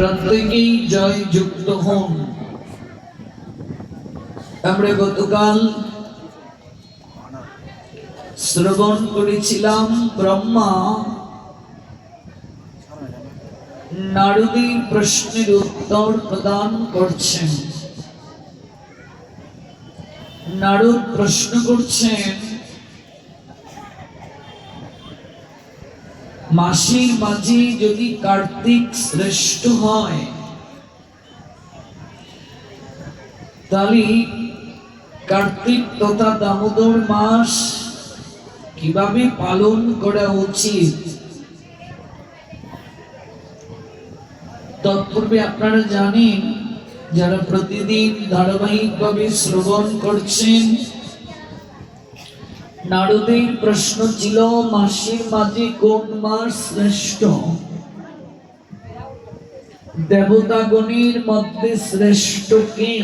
প্রত্যেকেই জয় যুক্ত হন। আমরা গতকাল শ্রবণ করেছিলাম ব্রহ্মা নারদের প্রশ্নের উত্তর প্রদান করছেন। নারদ প্রশ্ন করছেন, মাসির মাঝে যদি কার্তিক শ্রেষ্ঠ হয় তাহলে কার্তিক তথা দামোদর মাস কিভাবে পালন করা উচিত? তৎপূর্বে আপনারা জানেন, যারা প্রতিদিন ধারাবাহিকভাবে শ্রবণ করছেন, নারদের প্রশ্ন ছিল মাসের মাঝে কোন মাস শ্রেষ্ঠ? দেবতাগণের মধ্যে শ্রেষ্ঠ কে?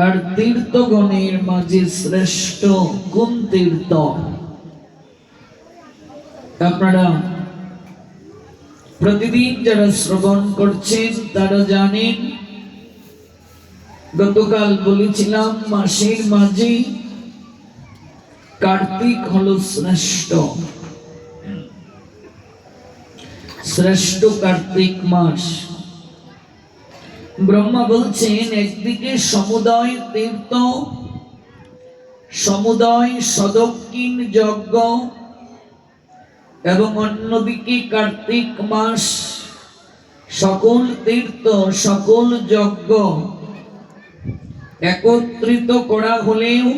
আর তীর্থগণের মাঝে শ্রেষ্ঠ কোন তীর্থ? আপনারা প্রতিদিন যারা শ্রবণ করছেন তারা জানেন, গতকাল বলেছিলাম মাসের মাঝে কার্তিক হলো শ্রেষ্ঠ। শ্রেষ্ঠ কার্তিক মাস। ব্রহ্মা বলছেন, একদিকে সমুদয় তীর্থ, সমুদয় সদক্ষিণ যজ্ঞ, এবং অন্যদিকে কার্তিক মাস। সকল তীর্থ সকল যজ্ঞ একত্রিত করা হলেও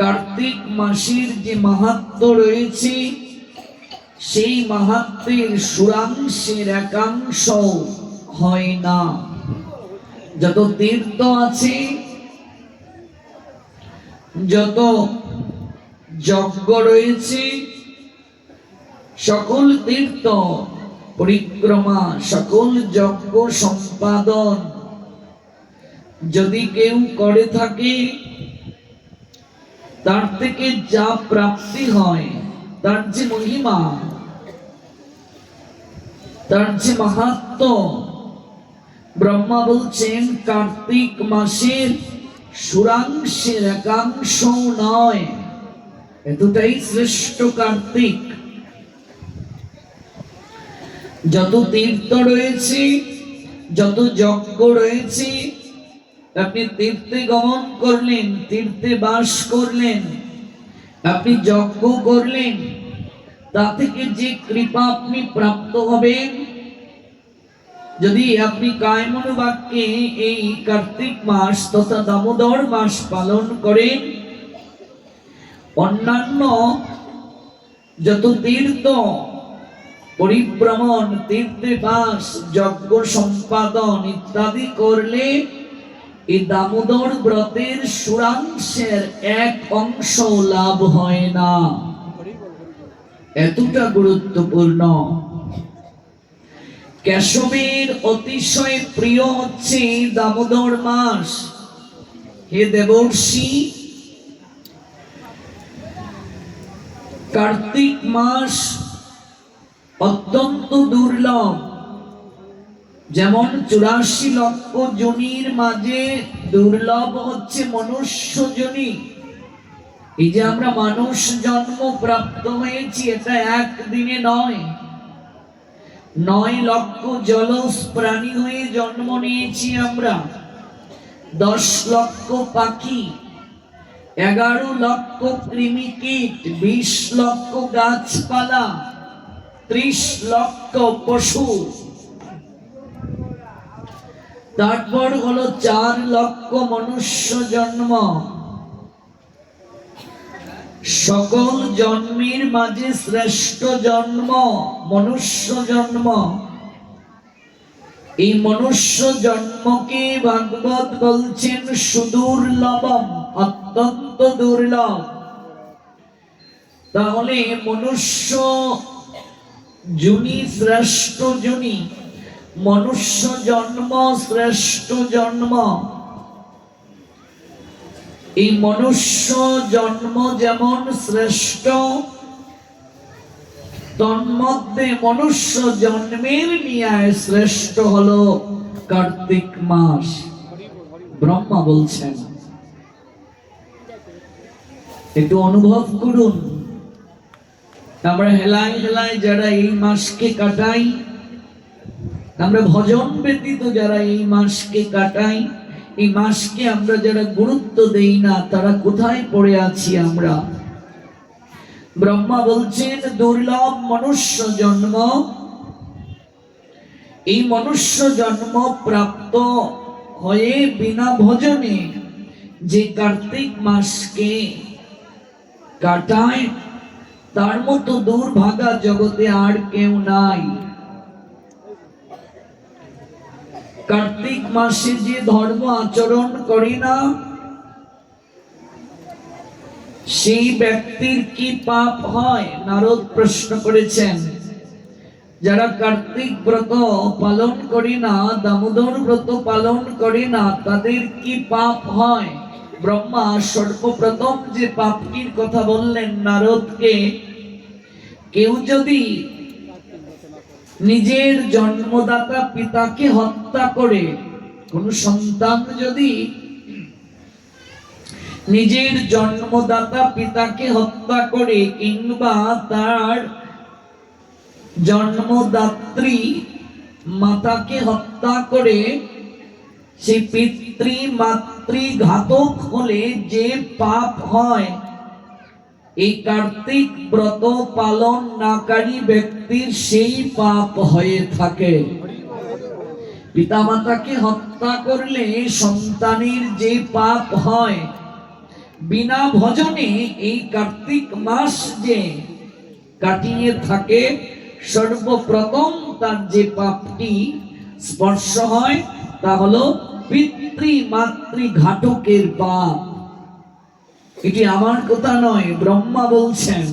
কার্তিক মাসের যে মাহাত্ম্য রয়েছে, সেই মাহাত্ম্যের সুরাংশের একাংশ হয় না। যত তীর্থ আছে, যত যজ্ঞ রয়েছে, সকল তীর্থ পরিক্রমা, সকল যজ্ঞ সম্পাদন যদি কেউ করে থাকে, তার থেকে যা প্রাপ্তি হয়, তার যে মহিমা, তার যে মাহাত্ম্য, ব্রহ্মা বলছেন কার্তিক মাসের সুরাংশের একাংশ নয়, এতটাই শ্রেষ্ঠ কার্তিক। যত তীর্থ রয়েছে, যত যজ্ঞ রয়েছে, আপনি তীর্থে গমন করলেন, তীর্থে বাস করলেন, আপনি যজ্ঞ করলেন, তা থেকে যে কৃপা আপনি প্রাপ্ত হবেন, যদি আপনি কায়মনোবাক্যে এই কার্তিক মাস তথা দামোদর মাস পালন করেন, অন্যান্য যত তীর্থ পরিভ্রমণ, তীর্থে বাস, যজ্ঞ সম্পাদন ইত্যাদি করলে এই দামোদর ব্রতের সুরাংশের এক অংশ লাভ হয় না। এতটা গুরুত্বপূর্ণ। কেশবের অতিশয় প্রিয় হচ্ছে দামোদর মাস। হে দেবর্ষি, কার্তিক মাস অত্যন্ত দুর্লভ। যেমন 84 লক্ষ যোনির মাঝে দুর্লভ হচ্ছে মনুষ্য যোনি। এই যে আমরা মানুষ জন্ম প্রাপ্ত হয়েছি, এটা একদিনে নয়। 9 লক্ষ জলজ প্রাণী হয়ে জন্ম নিয়েছি আমরা, 10 লক্ষ পাখি, 11 লক্ষ কৃমিকীট, 20 লক্ষ গাছপালা, 30 লক্ষ পশু, তারপর হলো 4 লক্ষ মনুষ্য জন্ম। সকল জন্মের মাঝে শ্রেষ্ঠ জন্ম মনুষ্য জন্ম। এই মনুষ্য জন্মকে ভাগবত বলছেন সুদুর্লভম, অত্যন্ত দুর্লভ। তাহলে মনুষ্য যোনি শ্রেষ্ঠ যোনি, মনুষ্য জন্ম শ্রেষ্ঠ জন্ম। এই মনুষ্য জন্ম যেমন শ্রেষ্ঠ, তন্মধ্যে মনুষ্য জন্মের নিয়ায় শ্রেষ্ঠ হলো কার্তিক মাস। ব্রহ্মা বলছেন, একটু অনুভব করুন, আমরা হেলায় হেলায় যারা এই মাসকে কাটাই, আমরা ভজন ব্যতীত যারা এই মাসকে কাটাই, এই মাসকে আমরা যারা গুরুত্ব দেই না, তারা কোথায় পড়ে আছি আমরা? ব্রহ্মা বলছেন দুর্লভ মনুষ্য জন্ম, এই মনুষ্য জন্ম প্রাপ্ত হয়ে বিনা ভজনে যে কার্তিক মাসকে কাটায়, তার মতো দুর্ভাগা জগতে আর কেউ নাই। কার্তিক মাসে যে ধর্ম আচরণ করি না, সেই ব্যক্তির কি পাপ হয়? নারদ প্রশ্ন করেছেন, যারা কার্তিক ব্রত পালন করি না, দামোদর ব্রত পালন করি না, তাদের কি পাপ হয়? ব্রহ্মা সর্বপ্রথম যে পাপটির কথা বললেন নারদকে, কেউ যদি নিজের জন্মদাতা পিতাকে হত্যা করে, কোন সন্তান যদি নিজের জন্মদাতা পিতাকে হত্যা করে, কিংবা তার জন্মদাত্রী মাতাকে হত্যা করে, সেই পিতৃ মাতৃ ঘাতক হলে যে পাপ হয়, এই কার্তিক ব্রত পালন নাকারী ব্যক্তির সেই পাপ হয়ে থাকে। পিতামাতাকে হত্যা করলে সন্তানের যে পাপ হয়, বিনা ভজনে এই কার্তিক মাস যে কাটিয়ে থাকে, সর্বপ্রথম তার যে পাপটি স্পর্শ হয়, তা হলো পিতৃ মাতৃ ঘাতকের পাপ। এটি আমার কথা নয়, ব্রহ্মা বলছেন।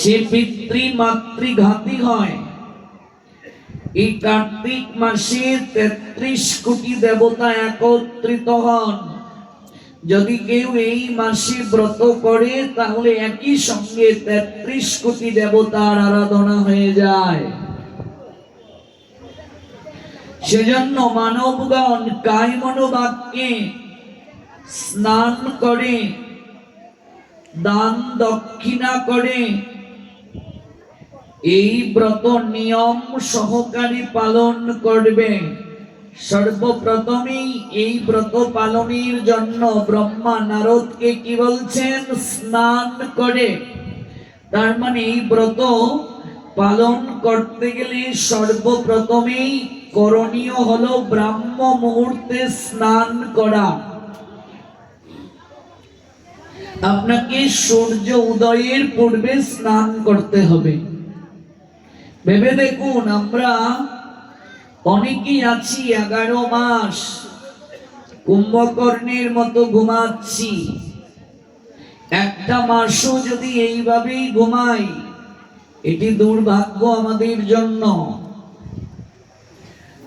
সে পিতৃ মাতৃ ঘাতী হয়। এই কার্তিক মাসে 33 কোটি দেবতা একত্রিত হন। যদি কেউ এই মাসে ব্রত করে, তাহলে একই সঙ্গে 33 কোটি দেবতার আরাধনা হয়ে যায়। সেজন্য মানবগণ কায় মনোবাক্যে স্নান করে, দান দক্ষিণা করে, এই ব্রত নিয়ম সহকারে পালন করবে। সর্বপ্রথমেই এই ব্রত পালনের জন্য ব্রহ্মা নারদকে কি বলছেন? স্নান করে। তার মানে এই ব্রত পালন করতে গেলে সর্বপ্রথমেই করণীয় হলো ব্রাহ্ম মুহূর্তে স্নান করা। আপনাকে সূর্য উদয়ের পূর্বে স্নান করতে হবে। ভেবে দেখুন, আমরা অনেকেই আছি 11 মাস কুম্ভকর্ণের মতো ঘুমাচ্ছি। একটা মাসও যদি এইভাবেই ঘুমাই, এটি দুর্ভাগ্য আমাদের জন্য।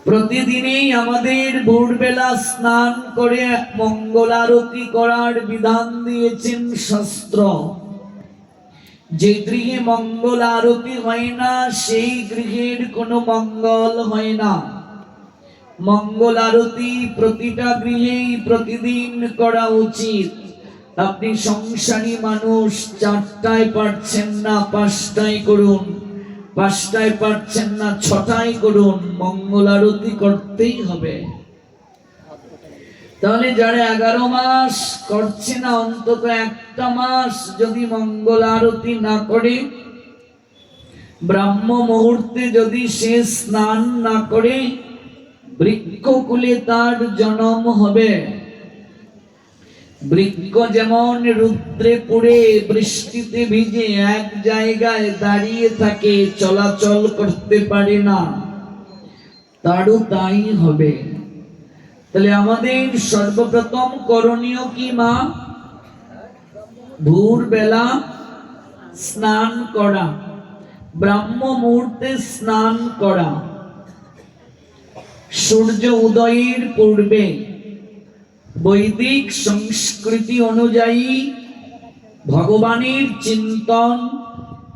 প্রতিদিনই আমাদের ভোরবেলা স্নান করে মঙ্গল আরতি করার বিধান দিয়েছেন শাস্ত্র। যে গৃহে মঙ্গল আরতি হয় না, সেই গৃহের কোনো মঙ্গল হয় না। মঙ্গল আরতি প্রতিটা গৃহেই প্রতিদিন করা উচিত। আপনি সংসারী মানুষ, 4টায় পারছেন না 5টায় করুন, 5টায় পারছেন না 6টায় করুন, মঙ্গল আরতি করতেই হবে। তাহলে যারা 11 মাস করছে না, অন্তত একটা মাস যদি মঙ্গল আরতি না করে, ব্রাহ্ম মুহূর্তে যদি সে স্নান না করে, বৃক্ষকুলে তার জন্ম হবে। বৃক্ষ যেমন রুদ্রে পুড়ে বৃষ্টিতে ভিজে এক জায়গায় দাঁড়িয়ে থাকে, চলাচল করতে পারে না, তারও তাই হবে। তাহলে আমাদের সর্বপ্রথম করণীয় কি মা? ভোরবেলা স্নান করা, ব্রাহ্ম মুহূর্তে স্নান করা, সূর্য উদয়ের পূর্বে। বৈদিক সংস্কৃতি অনুযায়ী ভগবানের চিন্তন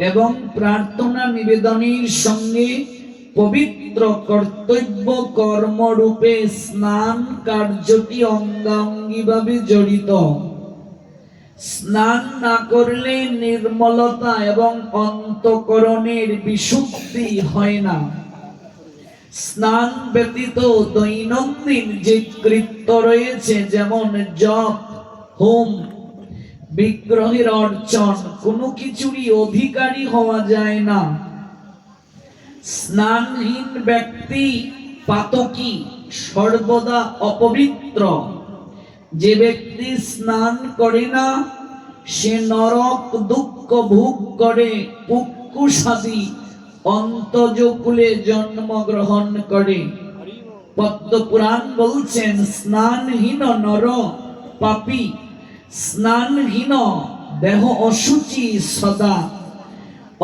এবং প্রার্থনা নিবেদনের সঙ্গে পবিত্র কর্তব্য কর্মরূপে স্নান কার্যটি অঙ্গাঙ্গিভাবে জড়িত। স্নান না করলে নির্মলতা এবং অন্তঃকরণের বিশুদ্ধি হয় না। স্নান ব্যতীত দৈনন্দিন যে কৃত্য রয়েছে, যেমন জপ, হোম, বিগ্রহের অর্চন, কোনো কিছুরই অধিকারী হওয়া যায় না। স্নানহীন ব্যক্তি পাতকী, সর্বদা অপবিত্র। যে ব্যক্তি স্নান করে না সে নরক দুঃখ ভোগ করে পুক্কুষাদি অন্তজকুলে জন্মগ্রহণ করে। পদ্মপুরাণ বলছেন, স্নানহীন নর পাপী, স্নানহীন দেহ অশুচি সদা,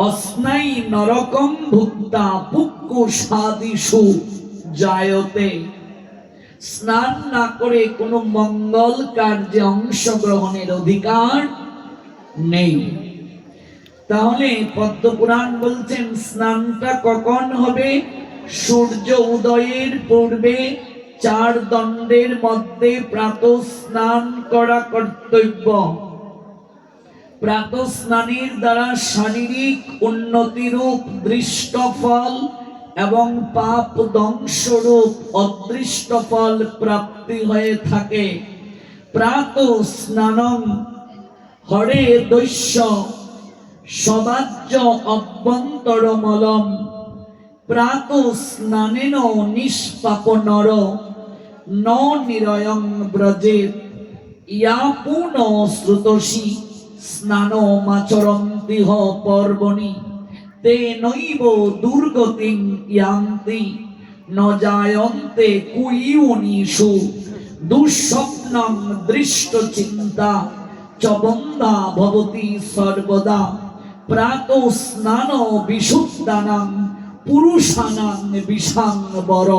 অস্নায়ী নরকম ভুক্তা পুক্কুষাদিষু জায়তে। স্নান না করে কোনো মঙ্গল কার্যে অংশগ্রহণের অধিকার নেই। তাহলে পদ্মপুরাণ বলছেন স্নানটা কখন হবে? সূর্য উদয়ের পূর্বে 4 দণ্ডের মধ্যে প্রাতঃ স্নান করা কর্তব্য। প্রাতঃ স্নানের দ্বারা শারীরিক উন্নতিরূপ দৃষ্ট ফল এবং পাপ ধ্বংসরূপ অদৃষ্ট ফল প্রাপ্তি হয়ে থাকে। প্রাতঃ স্নানং হরে দৈশ্য সবাজ্য অভ্যন্তরমলম, প্রাতঃ স্নানেন নিষ্পাপ নর ন নিরয়ং ব্রজেত, ইয়া পুন শ্রুতসি স্নানমাচরন্তিহ পর্বণি, তে নৈব দুর্গতিং ইয়ান্তি ন জায়ন্তে কুইউনিষু, দুঃস্বপ্নং দৃষ্ট চিন্তা চ বন্ধা ভবতি সর্বদা, প্রাতঃ স্নান বিশুদ্ধানাং পুরুষানাং বিশাং বর।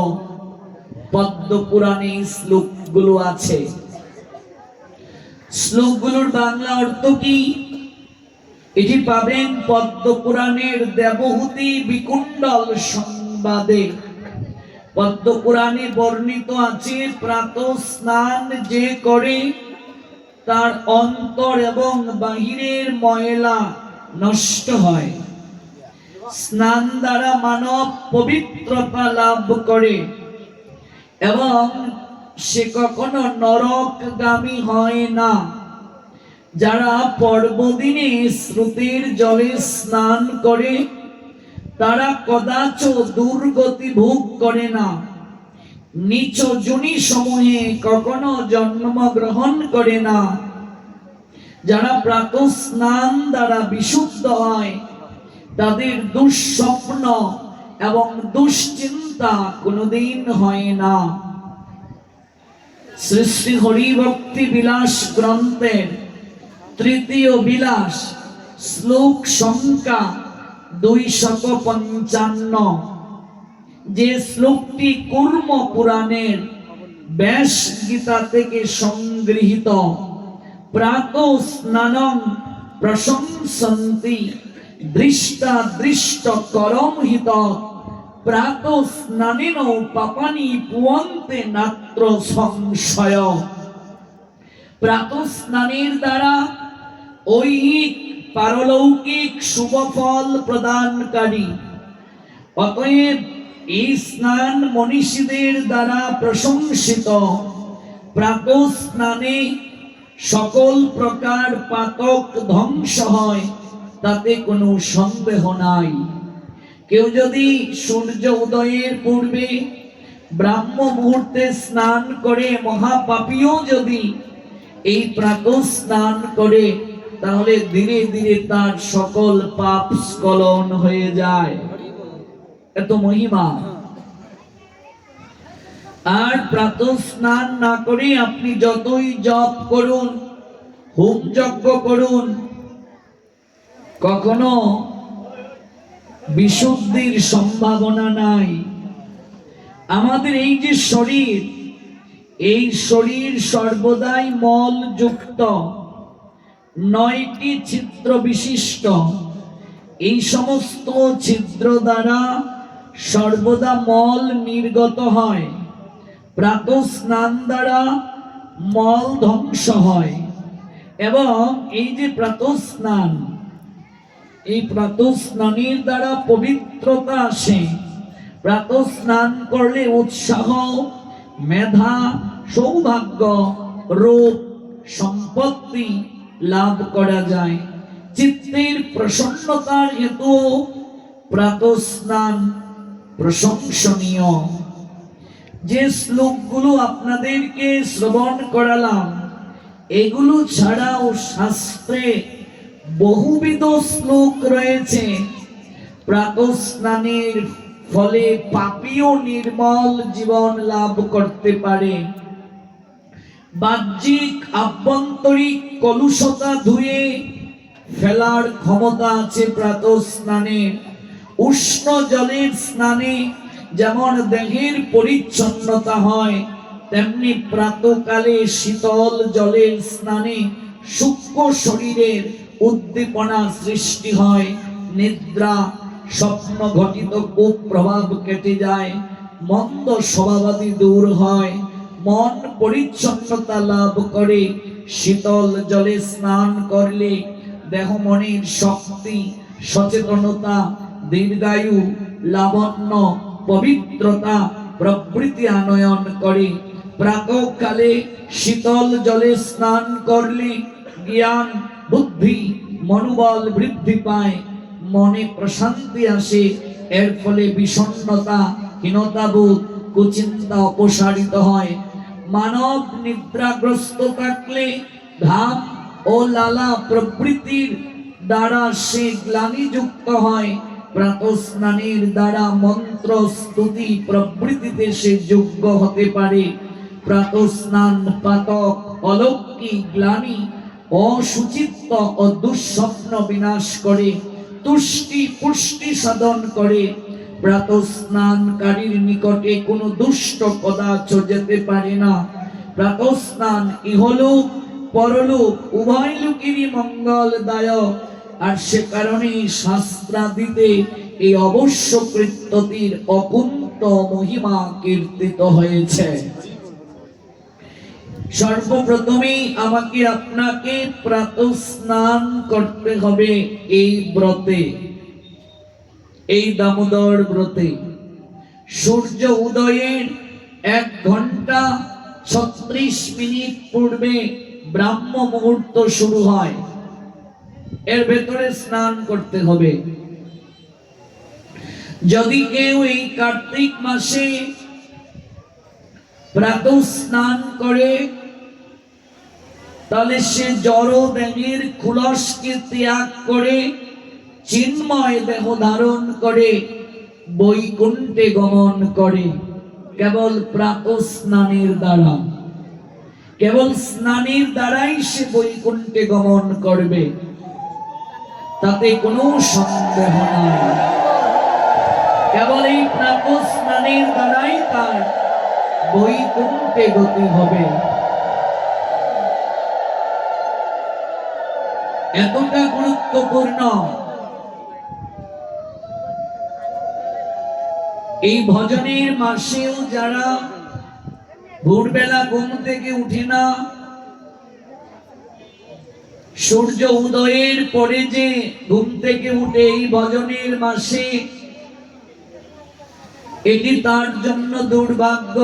পদ্মপুরাণে শ্লোকগুলো আছে। শ্লোকগুলোর বাংলা অর্থ কি? এটি পাবেন পদ্মপুরাণের দেবহূতি বিকুণ্ডল সংবাদে। পদ্মপুরাণে বর্ণিত আছে, প্রাতঃ স্নান যে করে তার অন্তর এবং বাহিরের ময়লা নষ্ট হয়। স্নান দ্বারা মানব পবিত্রতা লাভ করে এবং সে কখনো নরকগামী হয় না। যারা পর্বদিনে স্রোতের জলে স্নান করে তারা কদাচ দুর্গতি ভোগ করে না, নীচ যোনি সমূহে কখনো জন্মগ্রহণ করে না। যারা প্রাতঃ স্নান দ্বারা বিশুদ্ধ হয় তাদের দুঃস্বপ্ন এবং দুশ্চিন্তা কোনোদিন হয় না। শ্রী শ্রী হরিভক্তি বিলাস গ্রন্থের 3য় বিলাস, শ্লোক সংখ্যা 255, যে শ্লোকটি কুর্ম পুরাণের ব্যাস গীতা থেকে সংগৃহীত। প্রাতঃ স্নানং প্রশংসন্তি দৃষ্টা দৃষ্ট করম হিত, প্রাতঃ স্নানেন পাপানি পুয়ন্তে নাত্র সংশয়। প্রাতঃ স্নানের দ্বারা ঐহিক পারলৌকিক শুভ ফল প্রদানকারী। অতএব এই স্নান মনীষীদের দ্বারা প্রশংসিত। প্রাতঃ স্নানে সকল প্রকার পাতক ধ্বংস হয়, তাতে কোনো সন্দেহ নাই। কেউ যদি সূর্য উদয়ের পূর্বে ব্রাহ্ম মুহূর্তে স্নান করে, মহাপাপীও যদি এই প্রাতঃ স্নান করে, তাহলে ধীরে ধীরে তার সকল পাপ স্খলন হয়ে যায়। এত মহিমা। আর প্রাতঃ স্নান না করে আপনি যতই জপ করুন, হোম যজ্ঞ করুন, কখনো বিশুদ্ধির সম্ভাবনা নাই। আমাদের এই যে শরীর, এই শরীর সর্বদাই মল যুক্ত, 9টি ছিদ্র বিশিষ্ট। এই সমস্ত ছিদ্র দ্বারা সর্বদা মল নির্গত হয়। প্রাতঃ স্নান দ্বারা মল ধ্বংস হয়। এবং এই যে প্রাতঃ স্নান, এই প্রাতঃ স্নানের দ্বারা পবিত্রতা আসে। প্রাতঃ স্নান করলে উৎসাহ, মেধা, সৌভাগ্য, রূপ, সম্পত্তি লাভ করা যায়। চিত্তের প্রসন্নতার হেতু প্রাতঃ স্নান প্রশংসনীয়। যে শ্লোকগুলো আপনাদেরকে শ্রবণ করালাম, এগুলো ছাড়াও শাস্ত্রে বহুবিধ শ্লোক রয়েছে। প্রাতঃ স্নানের ফলে পাপীও নির্মল জীবন লাভ করতে পারে। বাহ্যিক আভ্যন্তরিক কলুষতা ধুয়ে ফেলার ক্ষমতা আছে প্রাতঃ স্নানে। উষ্ণ জলের স্নানে যেমন দেহের পরিচ্ছন্নতা হয়, তেমনি প্রাতঃকালে শীতল জলের স্নানে সূক্ষ্ম শরীরের উদ্দীপনা সৃষ্টি হয়। নিদ্রা, স্বপ্ন ঘটিত কুপ্রভাব কেটে যায়, মন্দ স্বভাবাদি দূর হয়, মন পরিচ্ছন্নতা লাভ করে। শীতল জলে স্নান করলে দেহ মনের শক্তি, সচেতনতা, দীর্ঘায়ু, লাবণ্য, পবিত্রতা প্রভৃতি আনয়ন করে। প্রাতঃকালে শীতল জলে স্নান করলে জ্ঞান, বুদ্ধি, মনোবল বৃদ্ধি পায়, মনে প্রশান্তি আসে। এর ফলে বিষণ্ণতা, হীনতাবোধ, কুচিন্তা অপসারিত হয়। মানব নিদ্রাগ্রস্ত থাকলে ঘাম ও লালা প্রভৃতির দ্বারা সে গ্লানিযুক্ত হয়। প্রাতঃ স্নানের দ্বারা মন্ত্র, স্তুতি প্রভৃতিতে সে যোগ্য হতে পারে। প্রাতঃ স্নান পাতক, অলৌকিক গ্লানি, অসুচিত্ব ও দুঃস্বপ্ন বিনাশ করে, তুষ্টি পুষ্টি সাধন করে। প্রাতঃ স্নানকারীর নিকটে কোনো দুষ্ট কদাচ যেতে পারে না। প্রাতঃ স্নান ইহলোক পরলোক উভয় লোকেরই মঙ্গলদায়ক। আর সে কারণে শাস্ত্রাদিতে এই অবশ্য কৃত্যতির অকুণ্ঠ মহিমা কীর্তিত হয়েছে। সর্বপ্রথমেই আমাকে আপনাকে প্রাতঃ স্নান করতে হবে এই ব্রতে, এই দামোদর ব্রতে। সূর্য উদয়ের 1 ঘন্টা 36 মিনিট পূর্বে ব্রাহ্ম মুহূর্ত শুরু হয়। এর ভেতরে স্নান করতে হবে। যদি কেউ এই কার্তিক মাসে প্রাতঃ স্নান করে, তাহলে সে জড় দেহের খুলসকে ত্যাগ করে চিন্ময় দেহ ধারণ করে বৈকুণ্ঠে গমন করে। কেবল প্রাতঃ স্নানের দ্বারা, কেবল স্নানের দ্বারাই সে বৈকুণ্ঠে গমন করবে, তাতে কোনো সন্দেহ নাই। কেবল এই প্রাতঃ স্নানের দ্বারাই তার বৈকুণ্ঠে গতি হবে। এতটা গুরুত্বপূর্ণ। এই ভজনের মাসেও যারা ভোরবেলা ঘুম থেকে উঠে না, সূর্য উদয়ের পরে যে ঘুম থেকে উঠে এই ভজনের মাসে, এটি তার জন্য দুর্ভাগ্য।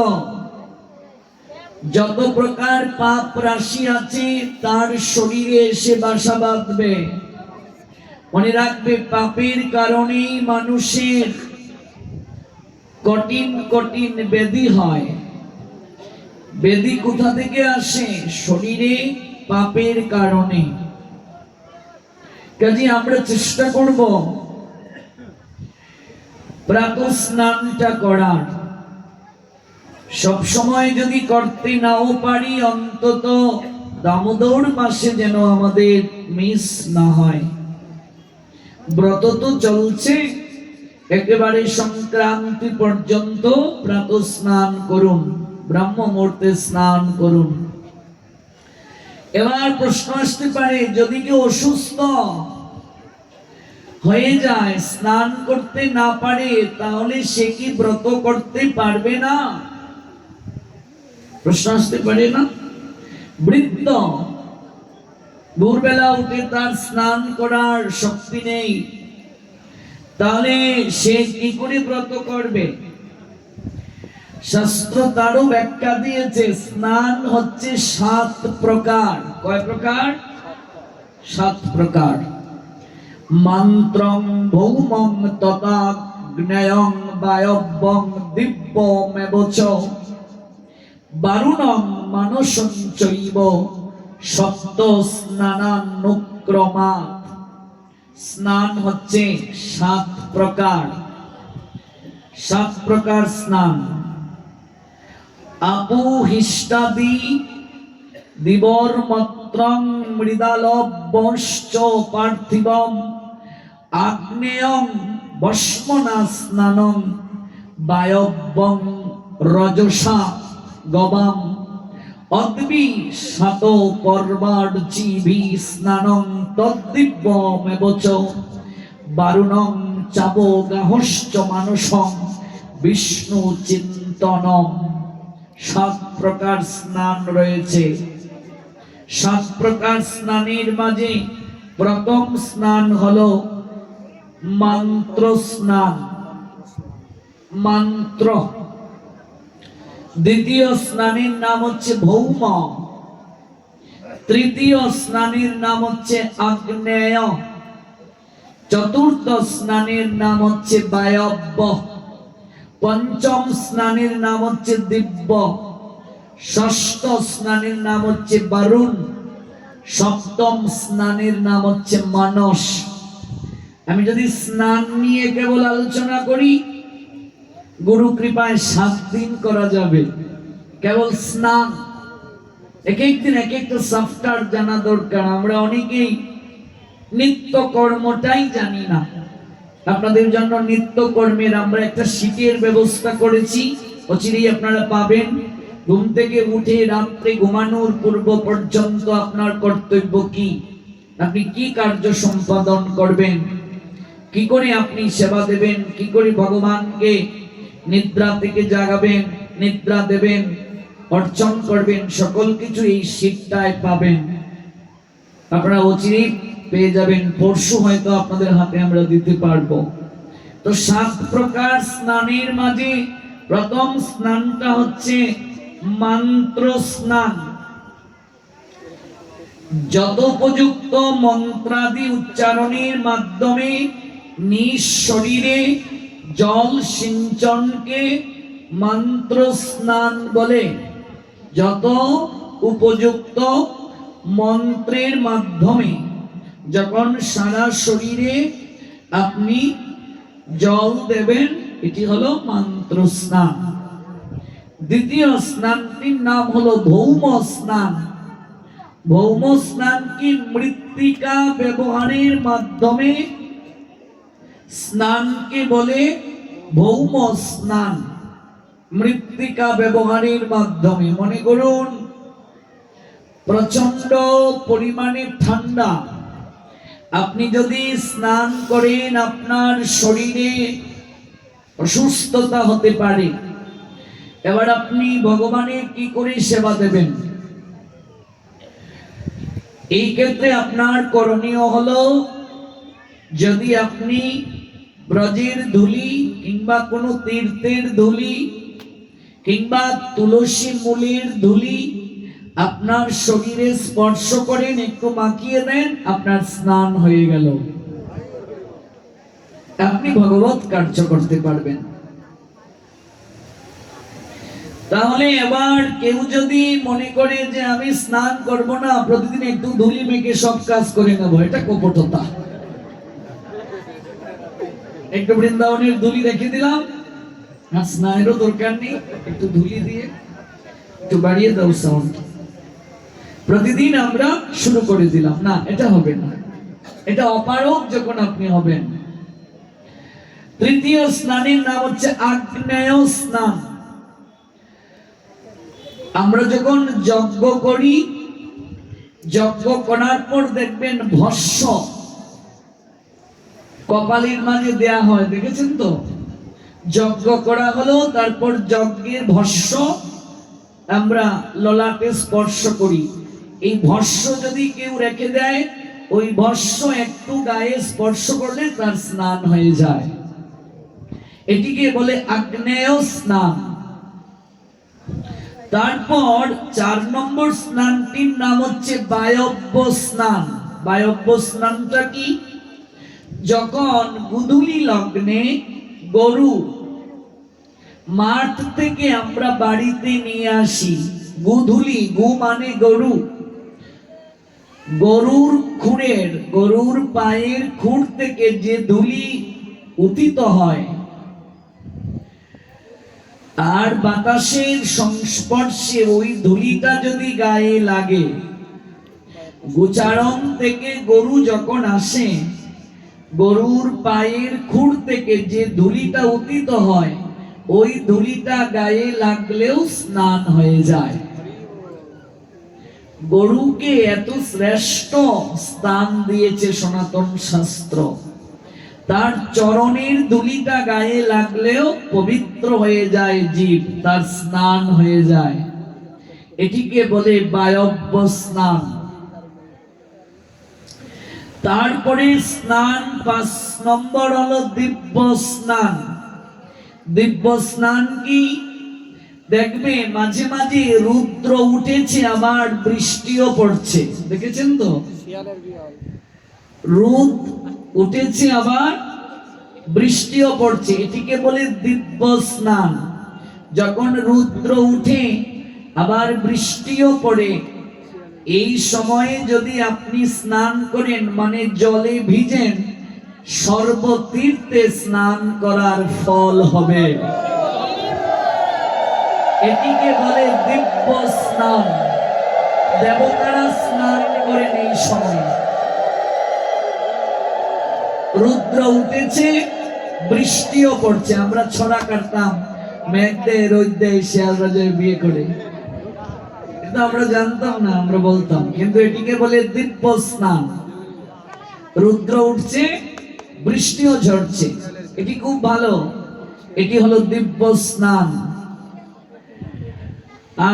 যত প্রকার পাপ রাশি আছে তার শরীরে এসে বাসা বাঁধবে। মনে রাখবে, পাপের কারণেই মানুষের কঠিন কঠিন ব্যাধি হয়। ব্যাধি কোথা থেকে আসে? শরীরে পাপের কারণে। কাজে আমরা চেষ্টা করব প্রাতঃ স্নানটা করার। সব সময় যদি করতে নাও পারি, অন্তত দামোদর মাসে যেন আমাদের মিস না হয়। ব্রত তো চলছে, একেবারে সংক্রান্তি পর্যন্ত প্রাতঃ স্নান করুন, ব্রাহ্ম মুহূর্তে স্নান করুন। এবার প্রশ্ন আসতে পারে, যদি কেউ অসুস্থ, হয়ে যায়, স্নান করতে না পারে, তাহলে সে কি ব্রত করতে পারবে না? প্রশ্ন আসতে পারে না? বৃদ্ধ ভোরবেলা উঠে তার স্নান করার শক্তি নেই, তাহলে সে কি করে ব্রত করবে? শাস্ত্র তারও ব্যাখ্যা দিয়েছে। স্নান হচ্ছে 7 প্রকার। কয় প্রকার? 7 প্রকার। মন্ত্রং ভৌমং তথাগ্নেয়ং বায়ব্যং দিব্যমেবচ বারুণং মানসং চৈব সপ্ত স্নানানুক্রমাৎ। স্নান হচ্ছে 7 প্রকার। 7 প্রকার স্নান। আপুহিষ্টাদি দিবর্মত্রং মৃদালবশ্চ পার্থিবম আগ্নেয়ং ভস্মনা স্নানং বায়ব্যং রজসা গবাম অদ্বি শত পর্বার্চিভি স্নানং তদ্দিব্যমেবচ বারুণং চাবগাহশ্চ মানসং বিষ্ণু চিন্তনম। 7 প্রকার স্নান রয়েছে। 7 প্রকার স্নানের মাঝে প্রথম স্নান হলো মন্ত্র স্নান, মন্ত্র। দ্বিতীয় স্নানের নাম হচ্ছে ভৌম। তৃতীয় স্নানের নাম হচ্ছে আগ্নেয়। চতুর্থ স্নানের নাম হচ্ছে বায়ব্য। পঞ্চম স্নানের নাম হচ্ছে দিব্য। ষষ্ঠ স্নানের নাম হচ্ছে বারুণ। সপ্তম স্নানের নাম হচ্ছে মানস। আমি যদি স্নান নিয়ে কেবল আলোচনা করি, গুরু কৃপায় 7 দিন করা যাবে। কেবল স্নান, এক এক দিন এক একটা সফটওয়্যার জানা দরকার। আমরা অনেকেই নিত্য কর্মটাই জানি না। আপনাদের জন্য নিত্য কর্মের আমরা একটা শীতের ব্যবস্থা করেছি, অচিরেই আপনারা পাবেন। ঘুম থেকে উঠে রাত্রে ঘুমানোর পূর্ব পর্যন্ত আপনার কর্তব্য কি, আপনি কি কার্য সম্পাদন করবেন, কি করে আপনি সেবা দেবেন, কি করে ভগবানকে নিদ্রা থেকে জাগাবেন, নিদ্রা দেবেন, অর্চন করবেন, সকল কিছু এই শীতটায় পাবেন। আপনারা অচিরেই পেয়ে যাবেন। পরশু হয়তো আপনাদের হাতে আমরা দিতে পারবো। তো 7 প্রকার স্নানের মাঝে প্রথম স্নানটা হচ্ছে মন্ত্র স্নান। যথোপযুক্ত মন্ত্রাদি উচ্চারণের মাধ্যমে নিজ শরীরে জল সিঞ্চনকে মন্ত্র স্নান বলে। যত উপযুক্ত মন্ত্রের মাধ্যমে যখন সারা শরীরে আপনি জল দেবেন, এটি হলো মন্ত্র স্নান। দ্বিতীয় স্নানটির নাম হলো ভৌম স্নান। ভৌম স্নান কি মৃত্তিকা ব্যবহারের মাধ্যমে স্নানকে বলে ভৌম স্নান। মৃত্তিকা ব্যবহারের মাধ্যমে, মনে করুন প্রচন্ড পরিমাণে ঠান্ডা, আপনি যদি স্নান করেন আপনার শরীরে অসুস্থতা হতে পারে। এবার আপনি ভগবানের কি করে সেবা দেবেন? এই ক্ষেত্রে আপনার করণীয় হলো, যদি আপনি ব্রজের ধুলি কিংবা কোনো তীর্থের ধুলি কিংবা তুলসী মূলের ধুলি আপনার শরীরে স্পর্শ করেন, একটু মাখিয়ে দেন, আপনার স্নান হয়ে গেল। আপনি ভগবত কার্য করতে পারবেন। তাহলে এবার কেউ যদি মনে করে যে আমি স্নান করব না, প্রতিদিন একটু ধুলি মেখে সব কাজ করে নেব, এটা কপটতা। একটু বৃন্দাবনের ধুলি রেখে দিলাম, আর স্নানেরও দরকার নেই, একটু ধুলি দিয়ে একটু বাড়িয়ে দাও সাউন্ড, প্রতিদিন আমরা শুরু করে দিলাম, না, এটা হবে না। এটা অপারগ যখন আপনি হবেন। তৃতীয় স্নানের নাম হচ্ছে আগ্নেয় স্নান। আমরা যখন যজ্ঞ করি, যজ্ঞ করার পর দেখবেন ভস্ম, কপালের মাঝে দেয়া হয়, দেখেছেন তো? যজ্ঞ করা হলো, তারপর যজ্ঞের ভস্য আমরা ললাটে স্পর্শ করি। এই ভস্য যদি কেউ রেখে দেয়, ওই ভস্য একটু গায়ে স্পর্শ করলে তার স্নান হয়ে যায়। এটিকে বলে আগ্নেয় স্নান। তারপর 4 নম্বর স্নানটির নাম হচ্ছে বায়ব্য স্নান। বায়ব্য স্নানটা কি? যখন গুধূলি লগ্নে গরু মাঠ থেকে আমরা বাড়িতে নিয়ে আসি, গুধূলি, গু মানে গরু, গরুর খুঁড়ের, গরুর পায়ের খুঁড় থেকে যে ধুলি উঠিত হয়, আর বাতাসের সংস্পর্শে ওই ধুলিটা যদি গায়ে লাগে, গোচারণ থেকে গরু যখন আসে, গরুর পায়ের খুঁড় থেকে যে ধুলিটা উঠিত হয়, ওই ধুলিটা গায়ে লাগলেও স্নান হয়ে যায়। গরুকে এত শ্রেষ্ঠ স্থান দিয়েছে সনাতন শাস্ত্র, তার চরণের ধুলিটা গায়ে লাগলেও পবিত্র হয়ে যায় জীব, তার স্নান হয়ে যায়। এটিকে বলে বায়ব্য স্নান। তারপরে স্নান 5 নম্বর হলো দিব্য স্নান। দিব্য স্নান কি? দেখবে মাঝে মাঝে রুদ্র উঠেছে, আবার বৃষ্টিও পড়ছে, দেখেছেন তো? রোদ উঠেছে, আবার বৃষ্টিও পড়ছে, এটিকে বলে দিব্য স্নান। যখন রুদ্র উঠে আবার বৃষ্টিও পড়ে, এই সময়ে যদি আপনি স্নান করেন, মানে জলে ভিজেন, সর্বতীর্থে স্নান করার ফল হবে। এটিকে বলে দিব্য স্নান। দেবতারা স্নান করেন এই সময়। রুদ্র উঠেছে, বৃষ্টিও পড়ছে, আমরা ছড়া কাটতাম, মেঘ দেয়, রোদ দেয়, শিয়াল রাজায় বিয়ে করে, কিন্তু আমরা জানতাম না, আমরা বলতাম। কিন্তু এটিকে বলে দিব্য স্নান। রুদ্র উঠছে, বৃষ্টিও ঝরছে, এটি খুব ভালো, এটি হলো দিব্য স্নান।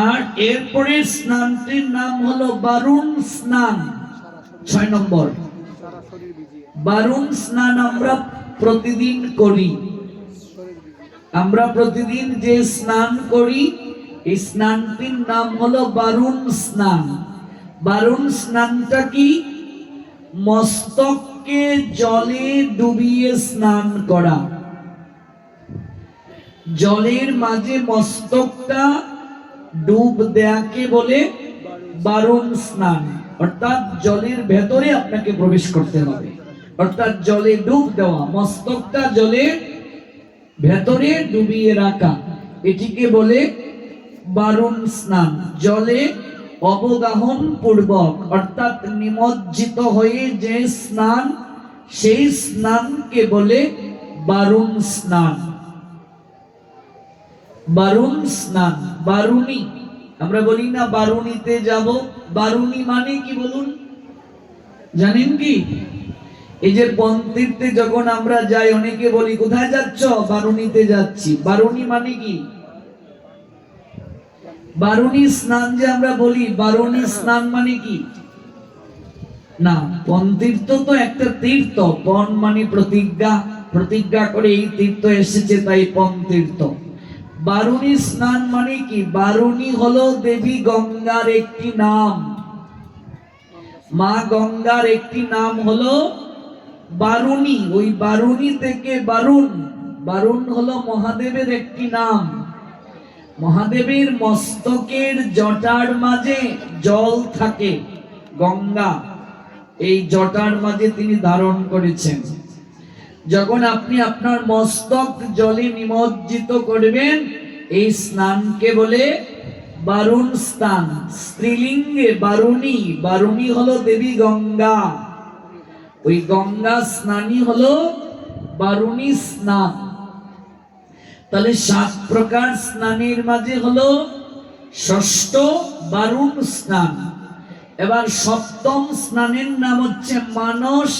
আর এরপরে স্নানটির নাম হলো বারুণ স্নান। 6 নম্বর বারুণ স্নান আমরা প্রতিদিন করি। আমরা প্রতিদিন যে স্নান করি, এই স্নানটির নাম হলো বারুণ স্নান। বারুণ স্নানটা কি? মস্তককে জলে ডুবিয়ে স্নান করা। জলের মাঝে মস্তকটা ডুব দেয়াকে বলে বারুণ স্নান। অর্থাৎ জলের ভেতরে আপনাকে প্রবেশ করতে হবে, অর্থাৎ জলে ডুব দেওয়া, মস্তকটা জলের ভেতরে ডুবিয়ে রাখা, এটিকে বলে বারুণ স্নান। জলে অবগাহন পূর্বক, অর্থাৎ নিমজ্জিত হয়ে যে স্নান, সেই স্নানকে বলে বারুণ স্নান। বারুণ স্নান, বারুণী, আমরা বলি না বারুণীতে যাব, বারুণী মানে কি বলুন, জানেন কি? এই যে পন্তীর্থে যখন আমরা যাই, অনেকে বলি কোথায় যাচ্ছ? বারুণীতে যাচ্ছি। বারুণী মানে কি? বারুণী স্নান যে আমরা বলি, বারুণী স্নান মানে কি? না, পন্তীর্থ তো একটা তীর্থ, পণ মানে প্রতিজ্ঞা, প্রতিজ্ঞা করে এই তীর্থ এসেছে, তাই পন্তীর্থ। বারুণী স্নান মানে কি? বারুণী হলো দেবী গঙ্গার একটি নাম। মা গঙ্গার একটি নাম হলো বারুণী। ওই বারুণী থেকে বারুণ, বারুণ হলো মহাদেবের একটি নাম। মহাদেবের মস্তকের জটার মাঝে জল থাকে, গঙ্গা, এই জটার মাঝে তিনি ধারণ করেছেন। যখন আপনি আপনার মস্তক জলে নিমজ্জিত করবেন, এই স্নানকে বলে বারুণ স্নান। স্ত্রীলিঙ্গে বারুণী, বারুণী হলো দেবী গঙ্গা, ওই গঙ্গা স্নানই হলো বারুণী স্নান। তাহলে 7 প্রকার স্নানের মাঝে হলো ষষ্ঠ বারুণ স্নান। এবার 7ম স্নানের নাম হচ্ছে মানস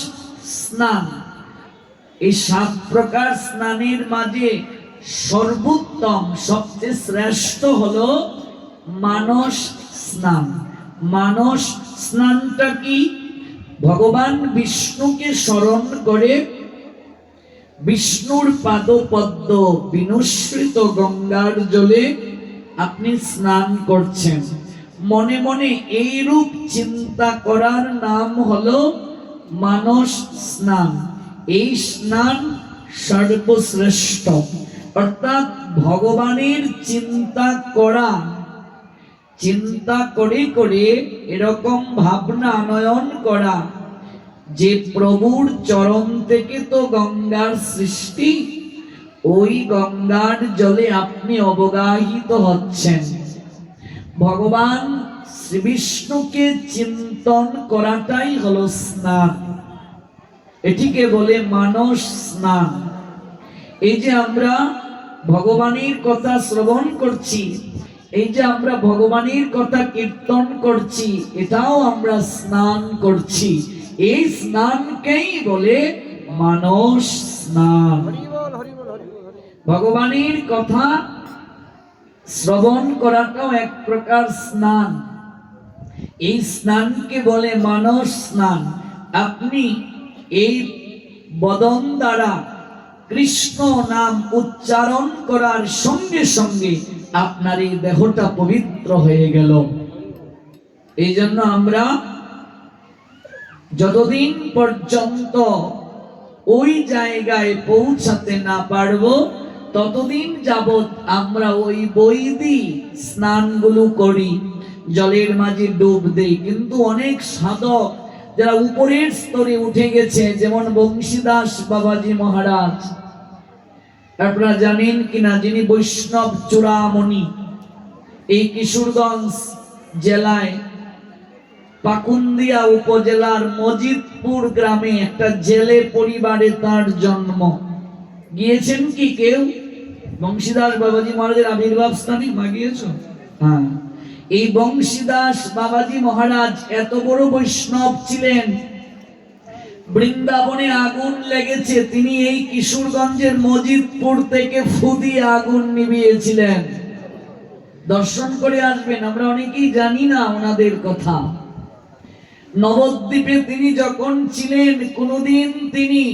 স্নান। এই 7 প্রকার স্নানের মাঝে সর্বোত্তম সবচেয়ে শ্রেষ্ঠ হলো মানস স্নান। মানস স্নানটা কি? ভগবান বিষ্ণুকে স্মরণ করে বিষ্ণুর পাদপদ্ম বিনুসৃত গঙ্গার জলে আপনি স্নান করছেন। মনে মনে এইরূপ চিন্তা করার নাম হলো মানস স্নান। এই স্নান সর্বশ্রেষ্ঠ, অর্থাৎ ভগবানের চিন্তা করা, চিন্তা করে করে এরকম ভাবনা আনয়ন করা যে প্রভুর চরণ থেকে তো গঙ্গার সৃষ্টি, ওই গঙ্গার জলে আপনি অবগাহিত হচ্ছেন। ভগবান শ্রী বিষ্ণুকে চিন্তন করাটাই হলো স্নান, এটিকে বলে মানস স্নান। এই যে আমরা ভগবানের কথা শ্রবণ করছি, এই যে আমরা ভগবানের কথা কীর্তন করছি, এটাও আমরা স্নান করছি। এই স্নানকেই বলে মানস স্নান। ভগবানের কথা শ্রবণ করাটাও এক প্রকার স্নান। এই স্নানকে বলে মানস স্নান। আপনি এই বদন দ্বারা কৃষ্ণ নাম উচ্চারণ করার সঙ্গে সঙ্গে আপনার এই দেহটা পবিত্র হয়ে গেল। এই জন্য আমরা যতদিন পর্যন্ত ওই জায়গায় পৌঁছাতে না পারবো, ততদিন যাবৎ আমরা ওই বৈদিক স্নানগুলো করি, জলের মাঝে ডুব দেই। কিন্তু অনেক সাধক যারা উপরের স্তরে উঠে গেছে, যেমন বংশীদাস বাবাজি মহারাজ, আপনারা জানেন কিনা, যিনি বৈষ্ণব চূড়ামণি, এই কিশোরগঞ্জ জেলায় পাকুন্দিয়া উপজেলার মজিদপুর গ্রামে একটা জেলে পরিবারে তার জন্ম। গিয়েছেন কি কেউ বংশীদাস বাবাজি মহারাজের আবির্ভাব স্থানে? গিয়েছো? হ্যাঁ। এই বংশীদাস বাবাজি মহারাজ এত বড় বৈষ্ণব ছিলেন, বৃন্দাবনে আগুন লেগেছে, তিনি এই কিশোরগঞ্জের মজিদপুর থেকে ফু দিয়ে আগুন নিভিয়েছিলেন। দর্শন করে আসবেন, আমরা অনেকেই জানি না ওনাদের কথা। নবদ্বীপে তিনি যখন ছিলেন, কোনদিন তিনি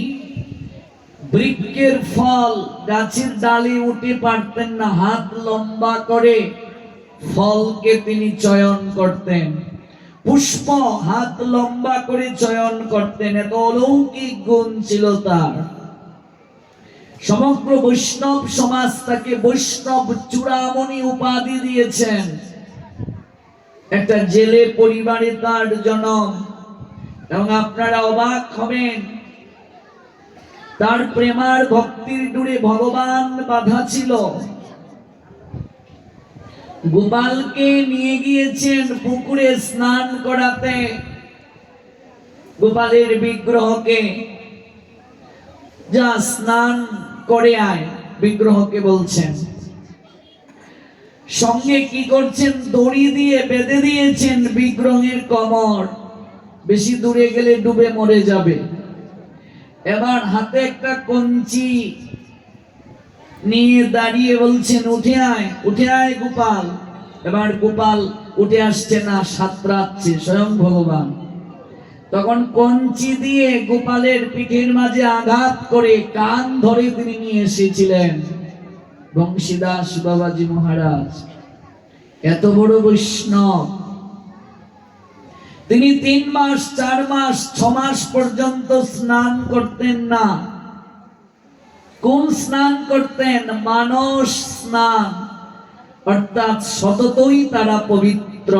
বৃক্ষের ফল গাছের ডালে উঠে পারতেন না, হাত লম্বা করে ফলকে তিনি চয়ন করতেন, পুষ্প হাত লম্বা করে চয়ন করতেন। এত অলৌকিক গুণ ছিল তার। সমগ্র বৈষ্ণব সমাজ তাকে বৈষ্ণব চূড়ামণি উপাধি দিয়েছেন। একটা জেলে পরিবারে তার জন্ম, এবং আপনারা অবাক হবেন, তার প্রেমার ভক্তির ডুরে ভগবান বাধা ছিল। গোপালকে নিয়ে গিয়েছেন পুকুরে স্নান করাতে, গোপালের বিগ্রহকে, যা স্নান করে আয়, বিগ্রহকে বলছেন। সঙ্গে কি করছেন, দড়ি দিয়ে বেঁধে দিয়েছেন বিগ্রহের কোমর, বেশি দূরে গেলে ডুবে মরে যাবে। এবার হাতে একটা কঞ্চি নিয়ে দাঁড়িয়ে বলছেন, উঠে আয়, উঠে আয় গোপাল। এবার গোপাল উঠে আসছে না, সাঁতরাচ্ছে স্বয়ং ভগবান। তখন কঞ্চি দিয়ে গোপালের পিঠের মাঝে আঘাত করে কান ধরে তিনি নিয়ে এসেছিলেন বংশীদাস বাবাজি মহারাজ। এত বড় বৈষ্ণব, তিনি 3 মাস 4 মাস 6 মাস পর্যন্ত স্নান করতেন না। কোন স্নান করতেন? মানস স্নান, অর্থাৎ সততই তারা পবিত্র।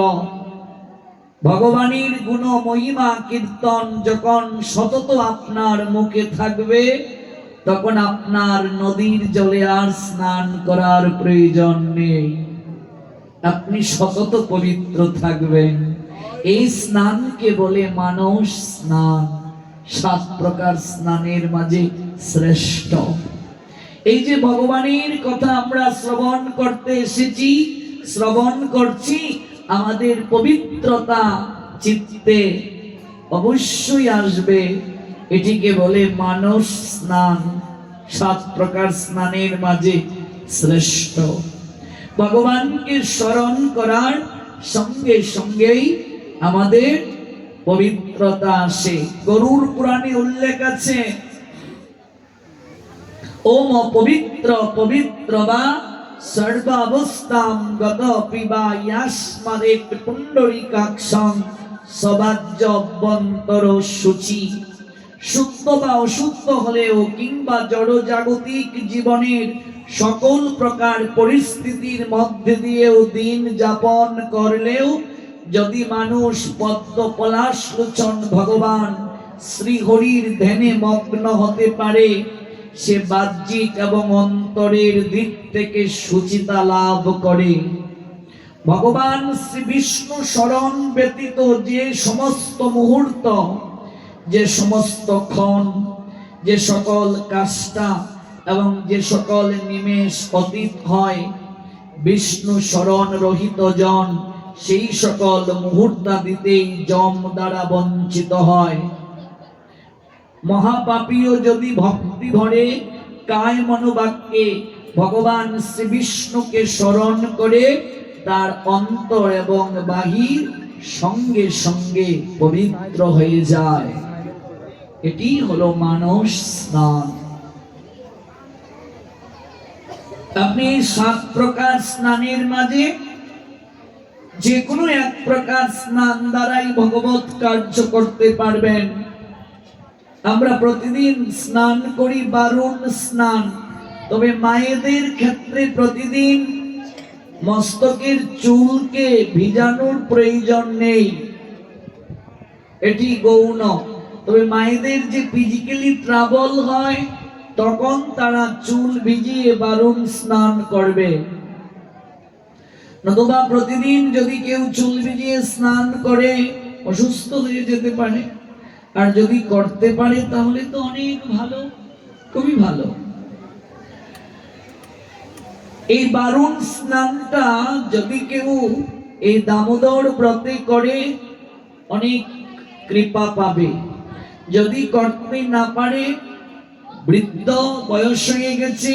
ভগবানের গুণ মহিমা কীর্তন যখন সতত আপনার মুখে থাকবে, তখন আপনার নদীর জলে আর স্নান করার প্রয়োজন নেই, আপনি সতত পবিত্র থাকবেন। এই স্নানকে বলে মানস স্নান। 7 প্রকার স্নানের মাঝে শ্রেষ্ঠ। এই যে ভগবানের কথা আমরা শ্রবণ করতে এসেছি, শ্রবণ করছি, আমাদের পবিত্রতা চিত্তে অবশ্যই আসবে। এটিকে বলে মানস স্নান। 7 প্রকার স্নানের মাঝে শ্রেষ্ঠ। ভগবানকে স্মরণ করার সঙ্গে সঙ্গেই আমাদের পবিত্রতা আসে। গরুড় পুরাণে উল্লেখ আছে, ওম পবিত্র পবিত্র বা সর্বাবস্থাম গত পিবা ইয়াস্মাদেক পুণ্ডরীকাক্ষং সবাজ্য অভ্যন্তর শুচি। শুদ্ধ বা অশুদ্ধ হলেও কিংবা জড় জাগতিক জীবনের সকল প্রকার পরিস্থিতির মধ্যে দিয়েও দিন যাপন করলেও যদি মানুষ পদ্ম পলাশ লোচন ভগবান শ্রী হরির ধ্যানে মগ্ন হতে পারে, সে বাহ্যিক এবং অন্তরের দিক থেকে সুচিতা লাভ করে। ভগবান শ্রী বিষ্ণু স্মরণ ব্যতীত যে সমস্ত মুহূর্ত, যে সমস্ত ক্ষণ, যে সকল কাষ্টা এবং যে সকল নিমেষ অতীত হয়, বিষ্ণু স্মরণ রহিত জন সেই সকল মুহূর্তাদিতেই যম দ্বারা বঞ্চিত হয়। মহাপাপীও যদি ভক্তি ভরে কায় মনোবাক্যে ভগবান শ্রী বিষ্ণুকে স্মরণ করে, তার অন্তর এবং বাহির সঙ্গে সঙ্গে পবিত্র হয়ে যায়। এটি হলো মানস স্নান। আপনি 7 প্রকার স্নানের মাঝে যে কোনো এক প্রকার স্নান দ্বারাই ভগবত কার্য করতে পারবেন। আমরা প্রতিদিন স্নান করি বারুণ স্নান, তবে মায়েদের ক্ষেত্রে প্রতিদিন মস্তকের চুলকে ভিজানোর প্রয়োজন নেই, এটি গৌণ। তবে মায়েদের যে ফিজিক্যালি ট্রাবল হয় তখন তারা চুল ভিজিয়ে বারুণ স্নান করবে। নতুবা প্রতিদিন যদি কেউ চুল ভিজিয়ে স্নান করে অসুস্থ হয়ে যেতে পারে, আর যদি করতে পারে তাহলে তো অনেক ভালো, খুবই ভালো। এই বারুণ স্নানটা যদি কেউ এই দামোদর ব্রতে করে অনেক কৃপা পাবে। যদি করতে না পারে, বৃদ্ধ বয়স হয়ে গেছে,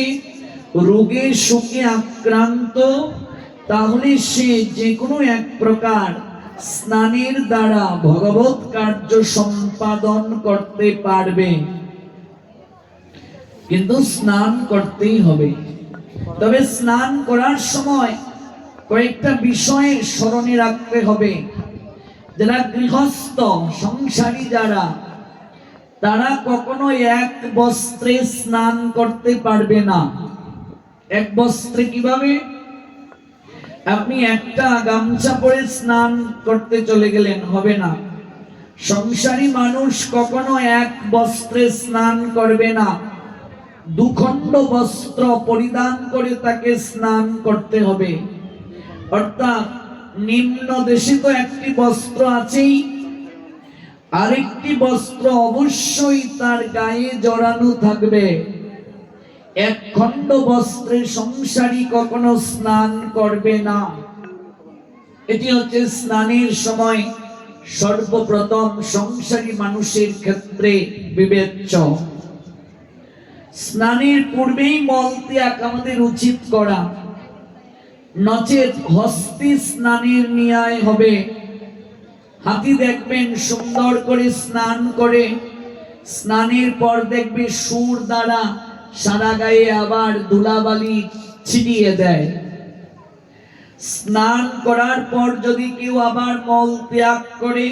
রোগে শোকে আক্রান্ত, তাহলে সে যে কোনো এক প্রকার স্নানের দ্বারা ভগবত কার্য সম্পাদন করতে পারবে। কিন্তু স্নান করতেই হবে। তবে স্নান করার সময় কয়েকটা বিষয় স্মরণে রাখতে হবে। যারা গৃহস্থ সংসারী যারা, তারা কখনো এক বস্ত্রে স্নান করতে পারবে না। এক বস্ত্রে কিভাবে? আপনি একটা গামছা পরে স্নান করতে চলে গেলেন, হবে না। সংসারী মানুষ কখনো এক বস্ত্রে স্নান করবে না, 2 খণ্ড বস্ত্র পরিধান করে তাকে স্নান করতে হবে। অর্থাৎ নিম্ন দেশে তো একটি বস্ত্র আছেই, আরেকটি বস্ত্র অবশ্যই তার গায়ে জড়ানো থাকবে। 1 খণ্ড বস্ত্রে সংসারী কখনো স্নান করবে না। এটি হচ্ছে স্নানের সময় সর্বপ্রথম সংসারী মানুষের ক্ষেত্রে বিবেচ্য। স্নানের পূর্বেই মল ত্যাগ আমাদের উচিত করা, নচেত হস্তি স্নানের ন্যায় হবে। হাতি দেখবেন সুন্দর করে স্নান করে, স্নানের পর দেখবে সুর দ্বারা সারা গায়ে আবার ধুলাবালি ছিটিয়ে দেয়। স্নান করার পর যদি কেউ আবার মল ত্যাগ করে,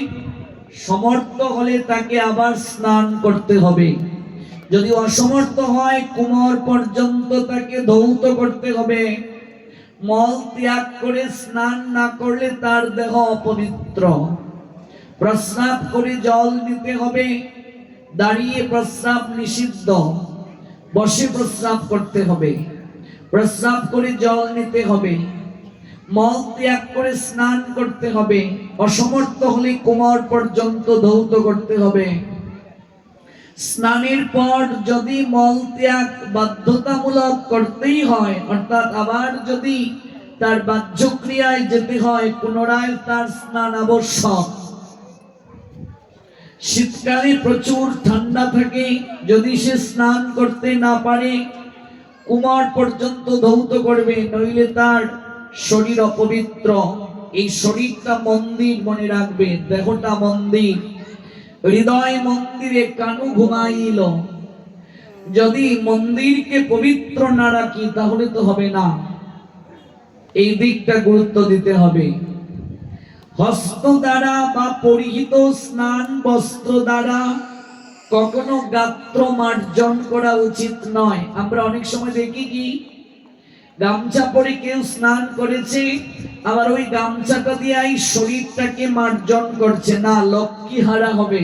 সমর্থ হলে তাকে আবার স্নান করতে হবে। যদি অসমর্থ হয়, কোমর পর্যন্ত তাকে ধৌত করতে হবে। মল ত্যাগ করে স্নান না করলে তার দেহ অপবিত্র। প্রস্রাব করে জল নিতে হবে। দাঁড়িয়ে প্রস্রাব নিষিদ্ধ, বসে প্রস্রাব করতে হবে। প্রস্রাব করে জল নিতে হবে, মল ত্যাগ করে স্নান করতে হবে। অসমর্থ হলে কোমর পর্যন্ত ধৌত করতে হবে। স্নানের পর যদি মল ত্যাগ বাধ্যতামূলক করতেই হয়, অর্থাৎ আবার যদি তার বাহ্যক্রিয়ায় যেতে হয়, পুনরায় তার স্নান আবশ্যক। শীতকালে প্রচুর ঠান্ডা থাকে, যদি সে স্নান করতে না পারে কোমর পর্যন্ত ধৌত করবে, নইলে তার শরীর অপবিত্র। এই শরীরটা মন্দির, মনে রাখবে, দেহটা মন্দির, হৃদয় মন্দিরে কানু ঘুমাইল। যদি মন্দিরকে পবিত্র না রাখি তাহলে তো হবে না, এই দিকটা গুরুত্ব দিতে হবে। হস্ত দ্বারা বা পরিহিত স্নান বস্ত্র দ্বারা কখনো গাত্র মার্জন করা উচিত নয়। আমরা অনেক সময় দেখি কি, গামছা পরে কেউ স্নান করেছে, আবার ওই গামছাটা দিয়ে এই শরীরটাকে মার্জন করছে, না, লক্ষ্মী হারা হবে।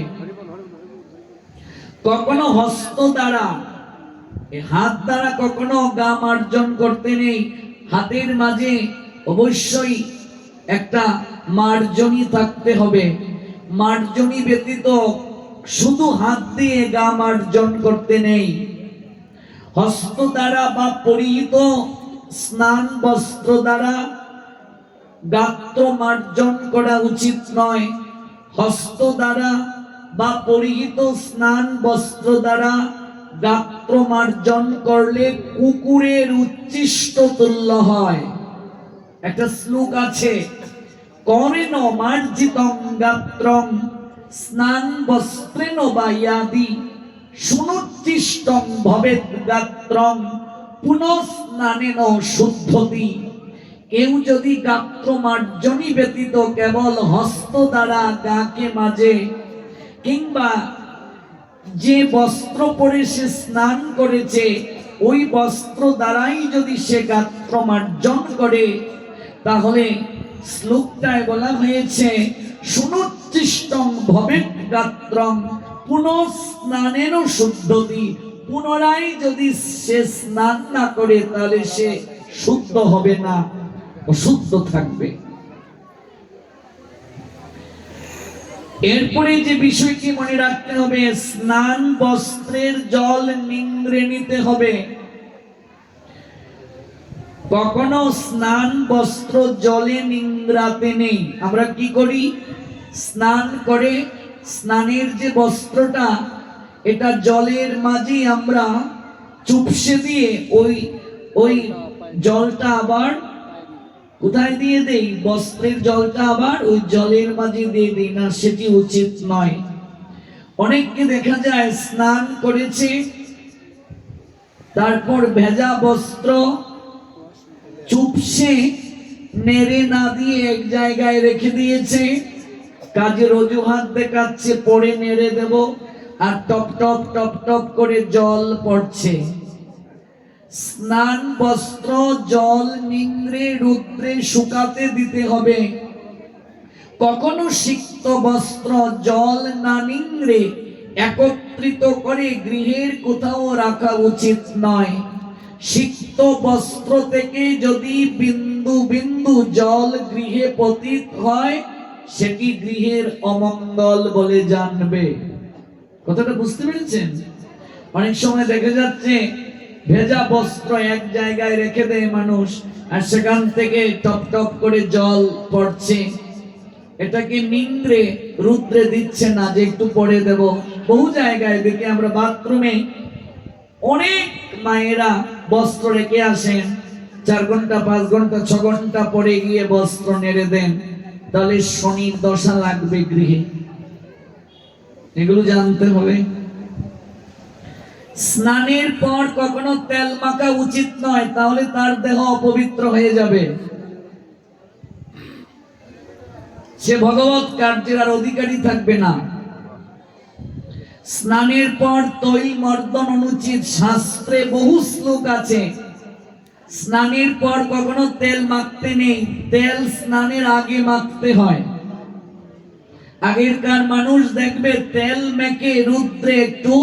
কখনো হস্ত দ্বারা, হাত দ্বারা কখনো গা মার্জন করতে নেই। হাতের মাঝে অবশ্যই একটা মার্জনী থাকতে হবে। মার্জনী ব্যতীত শুধু হাত দিয়ে গা মার্জন করতে নেই। হস্ত দ্বারা বা পরিহিত স্নান বস্ত্র দ্বারা গাত্র মার্জন করা উচিত নয়। হস্ত দ্বারা বা পরিহিত স্নান বস্ত্র দ্বারা গাত্র মার্জন করলে কুকুরের উচ্ছিষ্ট তুল্য হয়। একটা শ্লোক আছে, করেন মার্জিতং গাত্রং স্নান বস্ত্রেণ বায়াদি সুনুচ্ছিষ্টং ভবেৎ গাত্রং পুনঃস্নানেন শুদ্ধতি। কেউ যদি গাত্র মার্জনী ব্যতীত কেবল হস্ত দ্বারা গাকে মাজে, কিংবা যে বস্ত্র পরে সে স্নান করেছে ওই বস্ত্র দ্বারাই যদি সে গাত্র মার্জন করে, তাহলে শ্লোকটায় বলা হয়েছে সুনুচ্ছিষ্টং ভবেৎ গাত্রং পুনঃস্নানেন শুদ্ধতি। পুনরায় যদি সে স্নান না করে তাহলে সে শুদ্ধ হবে না, অশুদ্ধ থাকবে। এরপরে যে বিষয়টি মনে রাখতে হবে, স্নান বস্ত্রের জল নিংড়ে নিতে হবে। কখনো স্নান বস্ত্র জলে নিংড়াতে নেই। আমরা কি করি, স্নান করে স্নানের যে বস্ত্রটা, এটা জলের মাঝে আমরা চুপসে দিয়ে ওই জলটা আবার কোথায় দিয়ে দেই, বস্ত্রের জলটা আবার ওই জলের মাঝে দিয়ে দিই না, সেটি উচিত নয়। অনেককে দেখা যায় স্নান করেছে, তারপর ভেজা বস্ত্র চুপসে নেড়ে না দিয়ে এক জায়গায় রেখে দিয়েছে, কাজের অজুহাত দেখাচ্ছে পরে নেড়ে দেব, আর টপ টপ টপ টপ করে জল পড়ছে। স্নান বস্ত্র জল নিংড়ে রুদ্রে শুকাতে দিতে হবে। কখনো সিক্ত বস্ত্র জল না নিংড়ে একত্রিত করে গৃহের কোথাও রাখা উচিত নয়। সিক্ত বস্ত্র থেকে যদি বিন্দু বিন্দু জল গৃহে পতিত হয়, সেটি গৃহের অমঙ্গল বলে জানবে। কথাটা বুঝতে পেরেছেন? অনেক সময় দেখা যাচ্ছে ভেজা বস্ত্র এক জায়গায় রেখে দেয় মানুষ, আর সেখান থেকে টপ টপ করে জল পড়ছে। এটাকে নিংড়ে রুদ্রে দিচ্ছে না যে একটু পরে দেব। বহু জায়গায় দেখি আমরা বাথরুমে অনেক মায়েরা বস্ত্র রেখে আসেন, 4 ঘন্টা 5 ঘন্টা 6 ঘন্টা পরে গিয়ে বস্ত্র নেড়ে দেন, তাহলে শনির দশা লাগবে গৃহে। এগুলো জানতে হবে। স্নানের পর কখনো তেল মাখা উচিত নয়, তাহলে তার দেহ অপবিত্র হয়ে যাবে, সে ভগবত কার্যের আর অধিকারী থাকবে না। স্নানের পর তৈল মর্দন অনুচিত, শাস্ত্রে বহু শ্লোক আছে। স্নানের পর কখনো তেল মাখতে নেই, তেল স্নানের আগে মাখতে হয়। আগেরকার মানুষ দেখবে তেল মেখে রুদ্রে একটু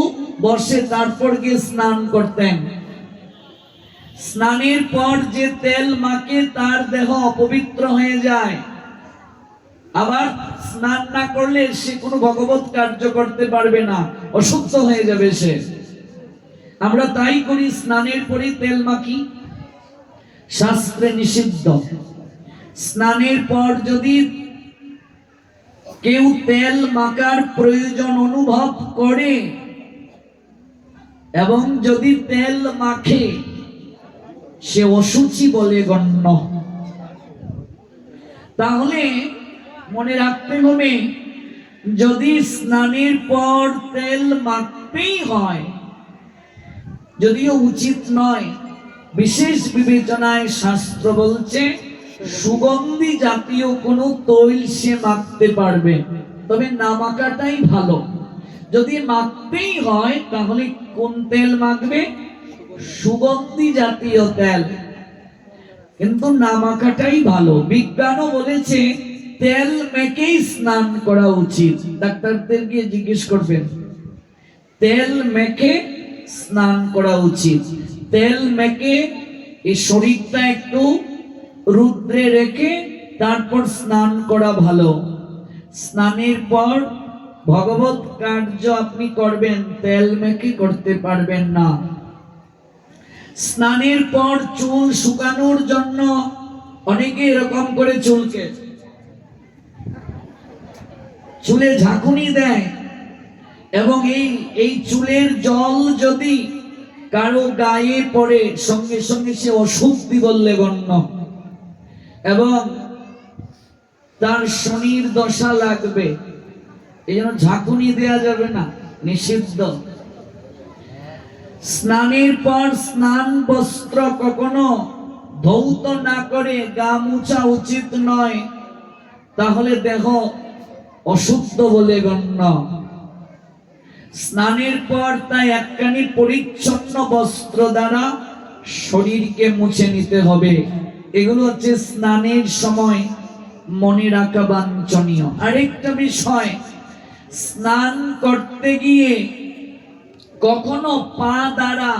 বসে তারপর গিয়ে স্নান করতেন। স্নানের পর যে তেল মাখে তার দেহ অপবিত্র হয়ে যায়, আবার স্নান না করলে সে কোনো ভগবত কার্য করতে পারবে না, অশুদ্ধ হয়ে যাবে সে। আমরা তাই করি, স্নানের পরে তেল মাখি, শাস্ত্রে নিষিদ্ধ। স্নানের পর যদি কেউ তেল মাখার প্রয়োজন অনুভব করে এবং যদি তেল মাখে সে অসুচি বলে গণ্য। তাহলে মনে রাখতে হবে, যদি স্নানের পর তেল মাখতেই হয়, যদিও উচিত নয়, বিশেষ বিবেচনায় শাস্ত্র বলছে সুগন্ধি জাতীয় কোনো তৈল সে মাখতে পারবে, তবে না মাখাটাই ভালো। যদি মাখতেই হয় তাহলে কোন তেল মাখবে? সুগন্ধি জাতীয় তেল, কিন্তু না মাখাটাই ভালো। বিজ্ঞানও বলেছে তেল মেখেই স্নান করা উচিত। ডাক্তারদের গিয়ে জিজ্ঞেস করবেন, তেল মেখে স্নান করা উচিত। তেল মেখে এই শরীরটা একটু রুদ্রে রেখে তারপর স্নান করা ভালো। স্নানের পর ভগবত কার্য আপনি করবেন, তেল মেখে করতে পারবেন না। স্নানের পর চুল শুকানোর জন্য অনেকে এরকম করে চুলে ঝাঁকুনি দেয়, এবং এই চুলের জল যদি কারো গায়ে পড়ে সঙ্গে সঙ্গে সে অশুদ্ধি বললে গণ্য, এবং তার শনির দশা লাগবে। এই জন্য ঝাঁকুনি দেয়া যাবে না, নিষিদ্ধ। স্নানের পর স্নান বস্ত্র কখনো ধৌত না করে গা মুছা উচিত নয়, তাহলে দেহ অশুদ্ধ বলে গণ্য। স্নানের পর তাই একখানি পরিচ্ছন্ন বস্ত্র দ্বারা শরীরকে মুছে নিতে হবে। এগুলো হচ্ছে স্নানের সময় মনে রাখা বাঞ্ছনীয়। আরেকটা বিষয়, স্নান করতে গিয়ে কখনো পা দ্বারা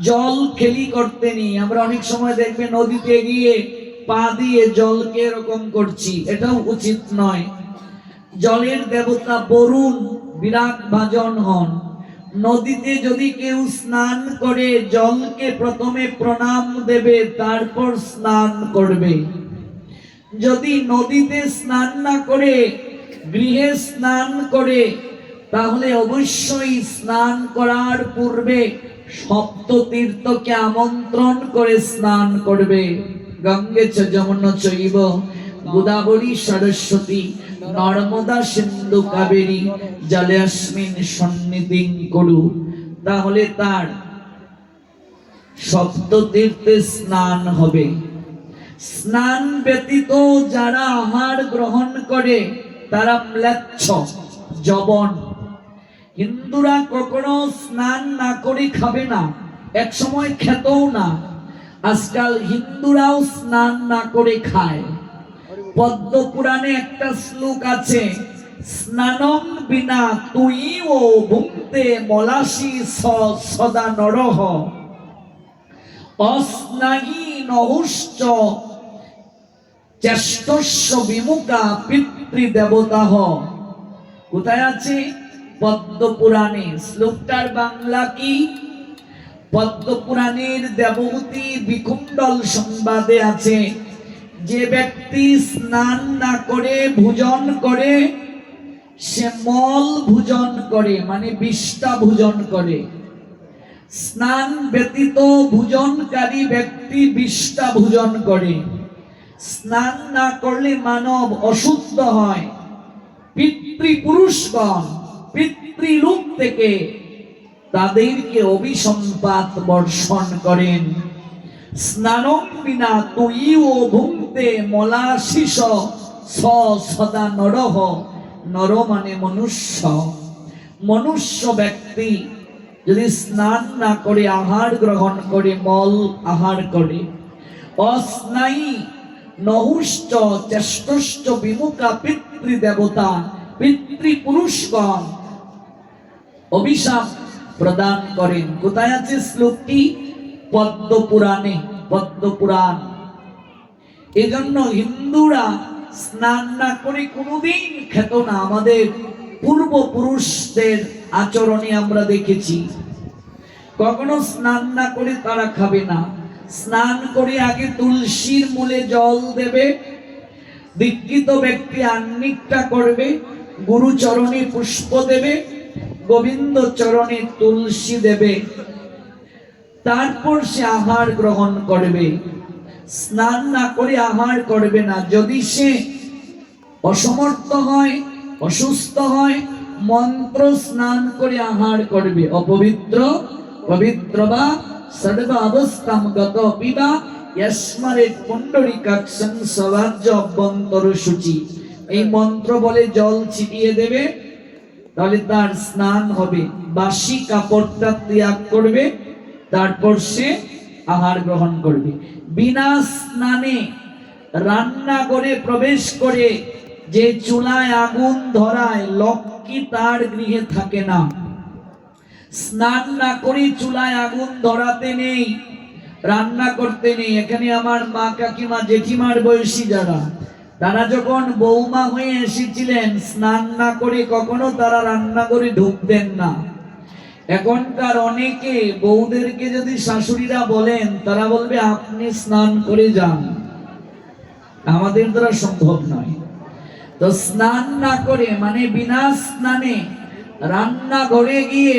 জল খেলি করতে নেই। আমরা অনেক সময় দেখবে নদীতে গিয়ে পা দিয়ে জলকে এরকম করছি, এটাও উচিত নয়। জলের দেবতা বরুণ বিরাট ভাজন হন। নদীতে যদি কেউ স্নান করে জলকে প্রথমে প্রণাম দেবে, তারপর স্নান করবে। যদি নদীতে স্নান না করে গৃহে স্নান করে, তাহলে অবশ্যই স্নান করার পূর্বে সপ্ততীর্থকে আমন্ত্রণ করে স্নান করবে। গঙ্গে চ যমুনা চৈব গোদাবরী সরস্বতী নর্মদা সিন্ধু কাবেরী জলে অস্মিন সন্নিধিং কুরু। তাহলে তার সপ্ততীর্থে স্নান হবে। স্নান ব্যতীত যারা আহার গ্রহণ করে তারা ম্লেচ্ছ, জবন। হিন্দুরা কখনো স্নান না করে খাবে না, এক সময় খেতও না। আজকাল হিন্দুরাও স্নান না করে খায়। পদ্ম পুরাণে একটা শ্লোক আছে, স্নানং বিনা তুই ও ভুক্তে মলাসি সদা নরহ অস্নাহি নহুশ্চ চেষ্টস্য বিমুখা পিতৃদেবতাহ। কোথায় আছে? পদ্ম পুরাণে। শ্লোকটার বাংলা কি? পদ্ম পুরাণের দেবহূতি বিকুণ্ডল সংবাদে আছে, যে ব্যক্তি স্নান না করে ভোজন করে সে মল ভোজন করে, মানে বিষ্ঠা ভোজন করে। স্নান ব্যতীত ভোজনকারী ব্যক্তি বিষ্ঠা ভোজন করে। স্নান না করলে মানব অশুদ্ধ হয়। পিতৃপুরুষগণ পিতৃলোক থেকে তাদেরকে অভিসম্পাত বর্ষণ করেন। স্নানং বিনা তুই ও ভুক্তে মলাশিস সদা নরহ। নর মানে মনুষ্য। মনুষ্য ব্যক্তি যদি স্নান না করে আহার গ্রহণ করে, মল আহার করে, অস্নায়ী নহুশ্চ চেষ্টশ্চ বিমুখা পিতৃদেবতা, পিতৃপুরুষগণ অভিশাপ প্রদান করেন। কোথায় আছে শ্লোকটি? পদ্ম পুরাণে, পদ্ম পুরাণ। এজন্য হিন্দুরা স্নান না করে কোনোদিন খেত না। আমাদের পূর্বপুরুষদের আচরণে আমরা দেখেছি, কখনো স্নান না করে তারা খাবে না। স্নান করে আগে তুলসীর মূলে জল দেবে, দীক্ষিত ব্যক্তি আহ্নিকটা করবে, গুরু চরণে পুষ্প দেবে, গোবিন্দ চরণে তুলসী দেবে, তারপর সে আহার গ্রহণ করবে। স্নান না করে আহার করবে না। যদি সে অসমর্থ হয়, অসুস্থ হয়, মন্ত্র স্নান করে আহার করবে। অপবিত্র পবিত্র বা সর্ব অবস্থাম গত পিবা ইয়াস্মারে পুণ্ডরিকাক্ষং স্বরাজ্য অভ্যন্তর সূচি। এই মন্ত্র বলে জল ছিটিয়ে দেবে, তাহলে তার স্নান হবে। বাসি কাপড়টা ত্যাগ করবে, তারপর সে আহার গ্রহণ করবে। বিনা স্নানে রান্না করে প্রবেশ করে যে চুলায় আগুন ধরায়, লক্ষ্মী তার গৃহে থাকে না। স্নান না করে চুলায় আগুন ধরাতে নেই, রান্না করতে নেই। এখানে আমার মা, কাকিমা, জেঠিমার বয়সী যারা, তারা যখন বৌমা হয়ে এসেছিলেন, স্নান না করে কখনো তারা রান্না করে ঢুকতেন না। এখনকার অনেকে বউদেরকে যদি শাশুড়িরা বলেন, তারা বলবে আপনি স্নান করে যান, আমাদের দ্বারা সম্ভব নয়। তো স্নান না করে মানে বিনা স্নানে রান্না ঘরে গিয়ে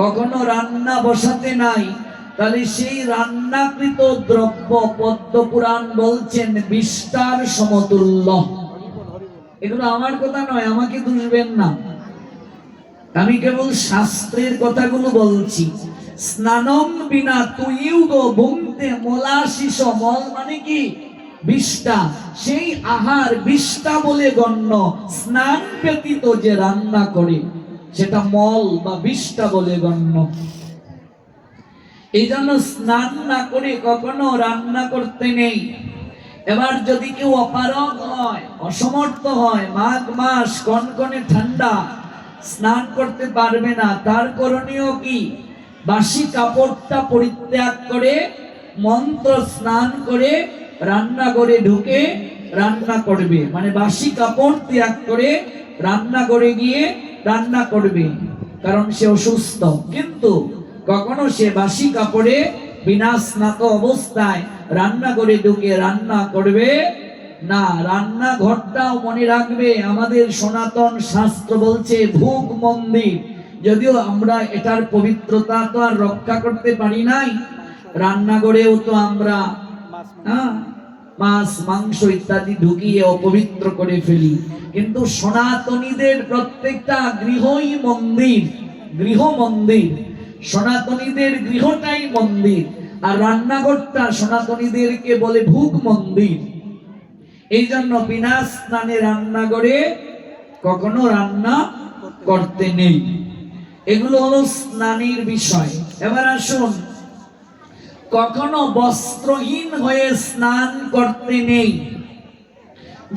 কখনো রান্না বসাতে নাই, তাহলে সেই রান্নাকৃত দ্রব্য পদ্মপুরাণ বলছেন বিষ্টার সমতুল্য। এগুলো আমার কথা নয়, আমাকে দুষবেন না, আমি কেবল শাস্ত্রের কথাগুলো বলছি। স্নানম বিনা তুইউগ ভুংতে মলাশিস, মল মানে কি? বিষ্টা। সেই আহার বিষ্টা বলে গণ্য। স্নান ব্যতীত যে রান্না করে সেটা মল বা বিষ্টা বলে গণ্য। এই জন্য স্নান না করে কখনো রান্না করতে নেই। এবার যদি কেউ অপারগ হয়, অসমর্থ হয়, মাঘ মাস কনকনে ঠান্ডা, স্নান করতে পারবে না, তার করণীয় কি? বাসি কাপড়টা পরিত্যাগ করে মন্ত্র স্নান করে রান্নাঘরে ঢুকে রান্না করবে। মানে বাসি কাপড় ত্যাগ করে রান্নাঘরে গিয়ে রান্না করবে, কারণ সে অসুস্থ। কিন্তু কখনো সে বাসি কাপড়ে বিনা স্নাত অবস্থায় রান্নাঘরে ঢুকে রান্না করবে না। রান্নাঘরটাও মনে রাখবে, আমাদের সনাতন শাস্ত্র বলছে ভোগ মন্দির। যদিও আমরা এটার পবিত্রতা তো আর রক্ষা করতে পারি নাই, রান্নাঘরেও তো আমরা মাছ মাংস ইত্যাদি ঢুকিয়ে অপবিত্র করে ফেলি। কিন্তু সনাতনীদের প্রত্যেকটা গৃহই মন্দির, গৃহ মন্দির। সনাতনীদের গৃহটাই মন্দির, আর রান্নাঘরটা সনাতনীদেরকে বলে ভোগ মন্দির। এই জন্য বিনা স্নানে রান্নাঘরে কখনো রান্না করতে নেই। এগুলো হলো স্নানের বিষয়। এবার আসুন, কখনো বস্ত্রহীন হয়ে স্নান করতে নেই।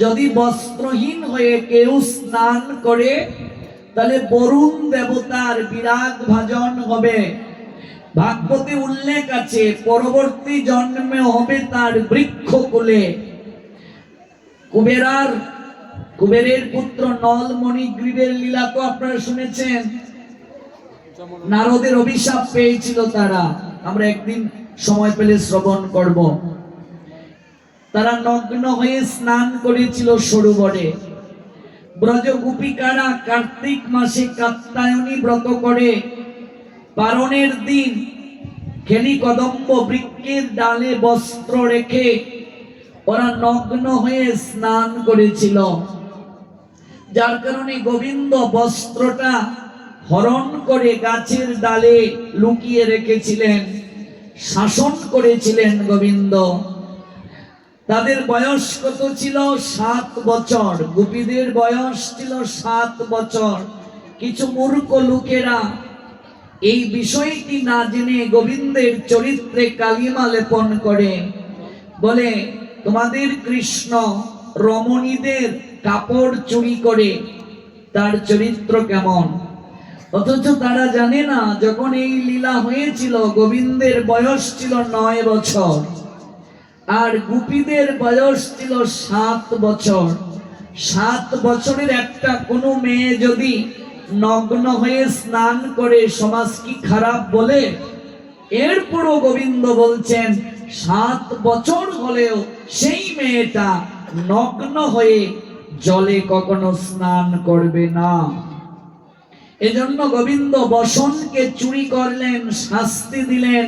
যদি বস্ত্রহীন হয়ে কেউ স্নান করে, তাহলে বরুণ দেবতার বিরাগ ভাজন হবে। ভাগবতে উল্লেখ আছে, পরবর্তী জন্মে হবে তার বৃক্ষকুলে। কুবেরের পুত্র নল মণিগ্রীবের লীলা তো আপনারা শুনেছেন। নারদের অভিশাপ পেয়েছিল তারা, আমরা একদিন সময় পেলে শ্রবণ করব। তারা নগ্ন হয়ে স্নান করেছিল সরোবরে। ব্রজ গোপিকারা কার্তিক মাসে কাত্যায়নী ব্রত করে পারণের দিন খেলি কদম্ব বৃক্ষের ডালে বস্ত্র রেখে ওরা নগ্ন হয়ে স্নান করেছিল। যার কারণে গোবিন্দ বস্ত্রটা হরণ করে গাছের ডালে লুকিয়ে রেখেছিলেন, শাসন করেছিলেন গোবিন্দ। তাদের বয়স কত ছিল? 7 বছর। গোপীদের বয়স ছিল 7 বছর। কিছু মূর্খ লোকেরা এই বিষয়টি না জেনে গোবিন্দের চরিত্রে কালিমা লেপন করে, বলে তোমাদের কৃষ্ণ রমণীদের কাপড় চুরি করে, তার চরিত্র কেমন। অথচ তারা জানে না, যখন এই লীলা হয়েছিল গোবিন্দের বয়স ছিল 9 বছর আর গোপীদের বয়স ছিল 7 বছর। 7 বছরের একটা কোনো মেয়ে যদি নগ্ন হয়ে স্নান করে, সমাজ কি খারাপ বলে? এরপরও গোবিন্দ বলছেন 7 বছর হলেও সেই মেয়েটা নগ্ন হয়ে জলে কখনো স্নান করবে না। এজন্য গোবিন্দ বসনকে চুরি করলেন, শাস্তি দিলেন,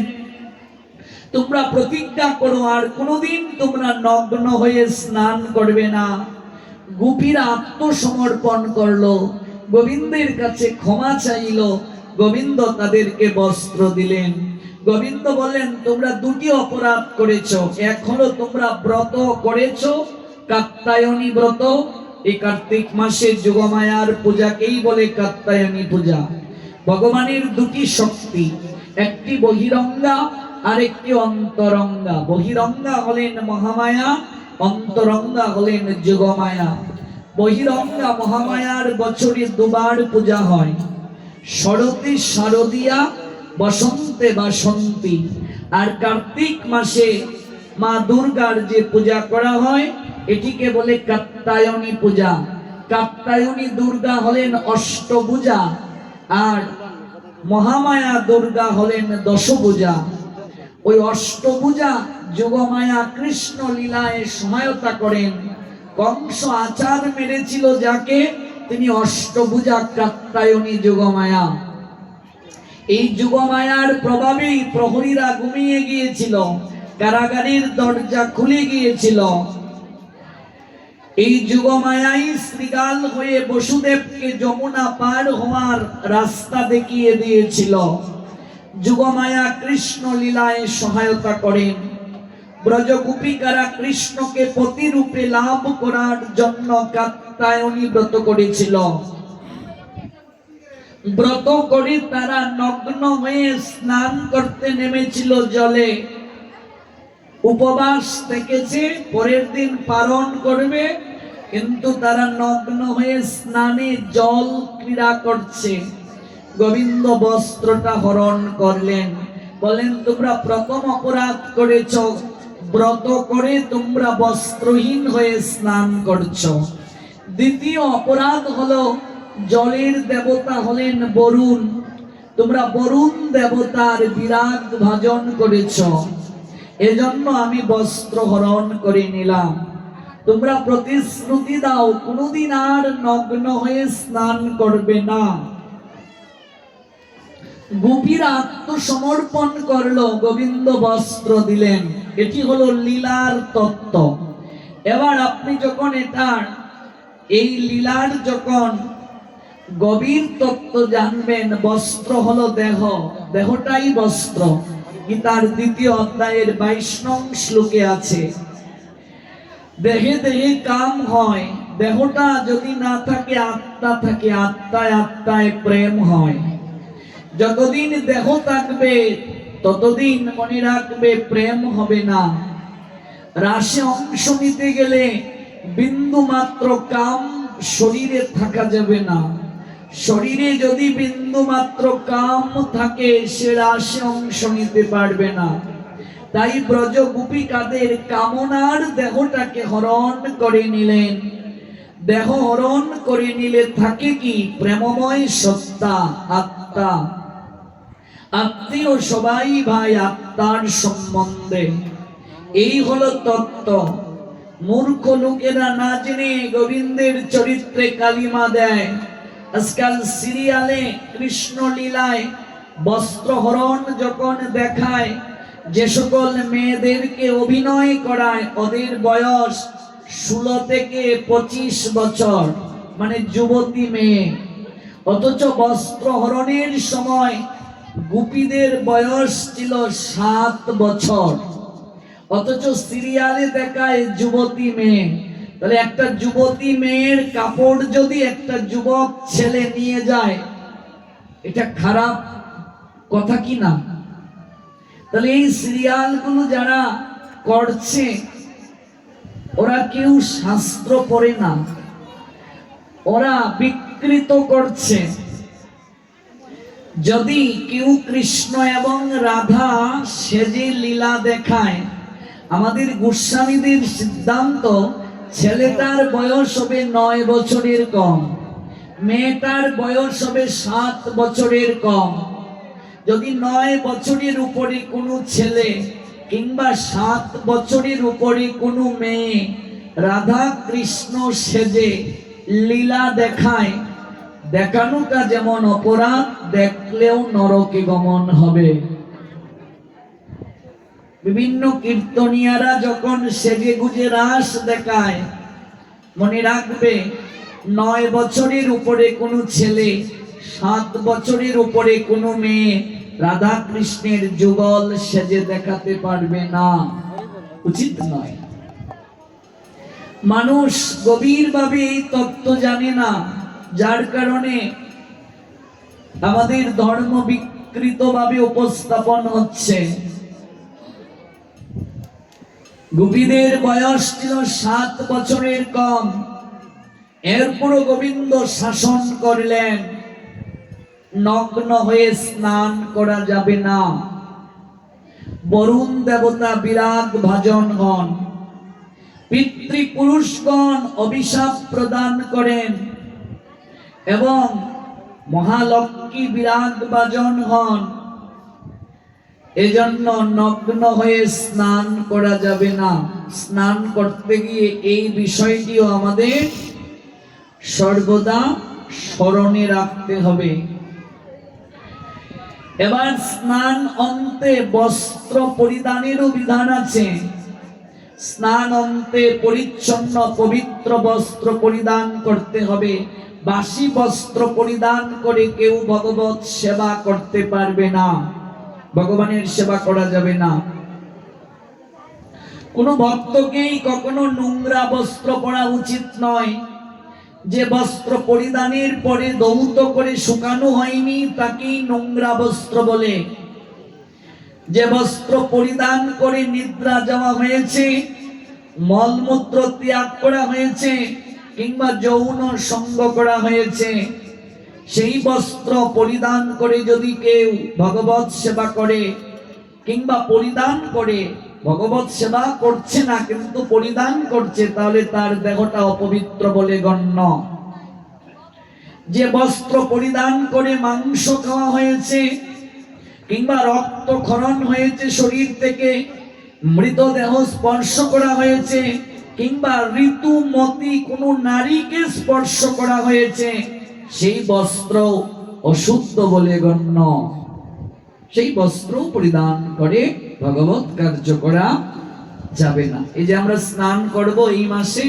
তোমরা প্রতিজ্ঞা করো আর কোনোদিন তোমরা নগ্ন হয়ে স্নান করবে না। গোপীরা আত্মসমর্পণ করলো, গোবিন্দের কাছে ক্ষমা চাইল, গোবিন্দ তাদেরকে বস্ত্র দিলেন। গোবিন্দ বললেন তোমরা দুটি অপরাধ করেছো, এক হলো তোমরা ব্রত করেছো কাত্যায়নী ব্রত, এই কার্তিক মাসে যোগমায়ার পূজাকেই বলে কাত্যায়নী পূজা। ভগবানের দুটি শক্তি, একটি বহিরঙ্গা আর একটি অন্তরঙ্গা। বহিরঙ্গা হলেন মহামায়া, অন্তরঙ্গা হলেন যোগমায়া। বহিরঙ্গা মহামায়ার বছরে দুবার পূজা হয়, শরতে শারদিয়া, বসন্তে বাসন্তী। আর কার্তিক মাসে মা দুর্গার যে পূজা করা হয় এটিকে বলে কাত্যায়নী পূজা। কাত্যায়নী দুর্গা হলেন অষ্টভুজা আর মহামায়া দুর্গা হলেন দশভুজা। ওই অষ্টভুজা যোগমায়া কৃষ্ণ লীলায় সহায়তা করেন। কংস আচার মেরেছিল যাকে, তিনি অষ্টভুজা কাত্যায়নী যোগমায়া। এই যোগমায়ার প্রভাবেই প্রহরীরা ঘুমিয়ে গিয়েছিল, কারাগারের দরজা খুলে গিয়েছিল। এই যোগমায়াই শ্রীগাল হয়ে বসুদেবকে যমুনা পার হওয়ার রাস্তা দেখিয়ে দিয়েছিল। যোগমায়া কৃষ্ণ লীলায় সহায়তা করেন। ব্রজগোপিকারা কৃষ্ণকে পতিরূপে লাভ করার জন্য কাত্যায়নী ব্রত করেছিল। ব্রত করে তারা নগ্ন হয়ে স্নান করতে নেমেছিল জলে। উপবাস থেকেছে, পরের দিন পালন করবে, কিন্তু তারা নগ্ন হয়ে স্নানে জল ক্রীড়া করছে। গোবিন্দ বস্ত্রটা হরণ করলেন, বলেন তোমরা প্রথম অপরাধ করেছ, ব্রত করে তোমরা বস্ত্রহীন হয়ে স্নান করছো। দ্বিতীয় অপরাধ হলো জলের দেবতা হলেন বরুণ, তোমরা বরুণ দেবতার বিরাগ ভাজন করেছ, এজন্য আমি বস্ত্র হরণ করে নিলাম। তোমরা প্রতিশ্রুতি দাও কোনোদিন আর নগ্ন হয়ে স্নান করবে না। গোপীরা আত্মসমর্পণ করলো, গোবিন্দ বস্ত্র দিলেন। এটি হলো লীলার তত্ত্ব। এবার আপনি যখন এই লীলার যখন গভীর তত্ত্ব জানবেন, বস্ত্র হলো দেহ, দেহটাই বস্ত্র। গীতার 2য় অধ্যায়ের 22 নং শ্লোকে আছে, দেহে দেহে কাম হয়, দেহটা যদি না থাকে আত্মা থাকে, আত্মায় আত্মায় প্রেম হয়। যতদিন দেহ থাকবে ততদিন মনে রাখবে প্রেম হবে না। রাসে অংশ নিতে গেলে বিন্দু মাত্র কাম শরীরে থাকা যাবে না। শরীরে যদি বিন্দু মাত্র কাম থাকে সে রাসে অংশ নিতে পারবে না। তাই ব্রজ গোপিকাদের কামনার দেহটাকে হরণ করে নিলেন। দেহ হরণ করে নিলে থাকে কি? প্রেমময় সত্তা, আত্মা। আত্মীয় সবাই ভাই আত্মার সম্বন্ধে, এই হলো তত্ত্ব। মূর্খ লোকেরা না জেনে গোবিন্দের চরিত্রে কালিমা দেয়। আজকাল সিরিয়ালে কৃষ্ণ লীলায় বস্ত্রহরণ যখন দেখায়, যে সকল মেয়েদেরকে অভিনয় করায় ওদের বয়স 16 থেকে 25 বছর, মানে যুবতী মেয়ে। অথচ বস্ত্রহরণের সময় গোপীদের বয়স ছিল 7 বছর, অথচ সিরিয়ালে দেখায় যুবতী মেয়ে। তাহলে একটা যুবতী মেয়ের কাপড় যদি একটা যুবক ছেলে নিয়ে যায়, এটা খারাপ কথা কি না? তাহলে এই সিরিয়ালগুলো যারা করছে ওরা কেউ শাস্ত্র পড়ে না, ওরা বিকৃত করছে। যদি কেউ কৃষ্ণ এবং রাধা সেজে লীলা দেখায়, আমাদের গোস্বামীদের সিদ্ধান্ত ছেলেটার বয়স হবে 9 বছরের কম, মেয়েটার বয়স হবে 7 বছরের কম। যদি 9 বছরের উপরে কোনো ছেলে কিংবা 7 বছরের উপরে কোনো মেয়ে রাধা কৃষ্ণ সেজে লীলা দেখায়, দেখানোটা যেমন অপরাধ, দেখলেও নরকে গমন হবে। বিভিন্ন কীর্তনিয়ারা যখন সেজে গুজে রাস দেখায়, মনে রাখবে 9 বছরের উপরে কোনো ছেলে, 7 বছরের উপরে কোনো মেয়ে রাধা কৃষ্ণের যুগল সেজে দেখাতে পারবে না, উচিত নয়। মানুষ গভীরভাবে এই তত্ত্ব জানে না, যার কারণে আমাদের ধর্ম বিকৃতভাবে উপস্থাপন হচ্ছে। গোপীদের বয়স ছিল 7 বছরের কম, এরপরও গোবিন্দ শাসন করলেন, নগ্ন হয়ে স্নান করা যাবে না। বরুণ দেবতা বিরাগ ভাজন হন, পিতৃপুরুষগণ অভিশাপ প্রদান করেন এবং মহালক্ষ্মী বিরাগ ভাজন হন। এজন্য নগ্ন হয়ে স্নান করা যাবে না। স্নান করতে গিয়ে এই বিষয়টিও আমাদের সর্বদা স্মরণে রাখতে হবে। এবার স্নান অন্তে বস্ত্র পরিধানেরও বিধান আছে। স্নান অন্তে পরিচ্ছন্ন পবিত্র বস্ত্র পরিধান করতে হবে। বাসি বস্ত্র পরিধান করে কেউ ভগবত সেবা করতে পারবে না, ভগবানের সেবা করা যাবে না। কোন ভক্তকেই কখনো নোংরা বস্ত্র পরা উচিত নয়। যে বস্ত্র পরিধানের পরে ধৌত করে শুকানো হয়নি তাকেই নোংরা বস্ত্র বলে। যে বস্ত্র পরিধান করে নিদ্রা যাওয়া হয়েছে, মলমূত্র ত্যাগ করা হয়েছে কিংবা যৌন সঙ্গ করা হয়েছে, সেই বস্ত্র পরিধান করে যদি কেউ ভগবত সেবা করে কিংবা পরিধান করে, ভগবত সেবা করছে না কিন্তু পরিধান করছে, তাহলে তার দেহটা অপবিত্র বলে গণ্য। যে বস্ত্র পরিধান করে মাংস খাওয়া হয়েছে কিংবা রক্তক্ষরণ হয়েছে শরীর থেকে, মৃতদেহ স্পর্শ করা হয়েছে কিংবা ঋতুমতী কোনো নারীকে স্পর্শ করা হয়েছে, সেই বস্ত্র অশুদ্ধ বলে গণ্য। সেই বস্ত্র পরিধান করে ভগবত কার্য করা যাবে না। এই যে আমরা স্নান করব এই মাসে,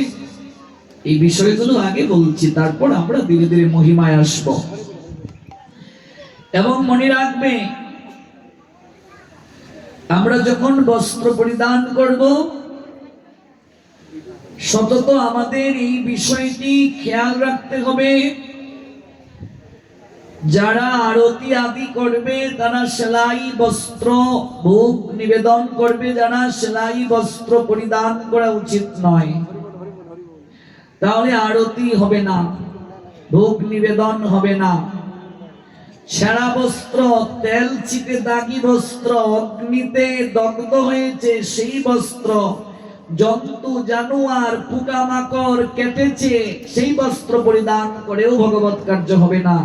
এই বিষয়গুলো আগে বলছি, তারপর আমরা ধীরে ধীরে মহিমায় আসব। এবং মনে রাখবে, আমরা যখন বস্ত্র পরিধান করব সতত আমাদের এই বিষয়টি খেয়াল রাখতে হবে। যারা আরতি আদি করবে তারা সেলাই বস্ত্র ভোগ নিবেদন করবে, যারা সেলাই বস্ত্র পরিধান করা উচিত নয়, তাহলে আরতি হবে না, ভোগ নিবেদন হবে না। ছেঁড়া বস্ত্র, তেল ছিটে দাগি বস্ত্র, অগ্নিতে দগ্ধ হয়েছে সেই বস্ত্র, জন্তু জানোয়ার পোকামাকড় কেটেছে সেই বস্ত্র পরিধান করেও ভগবত কার্য হবে না।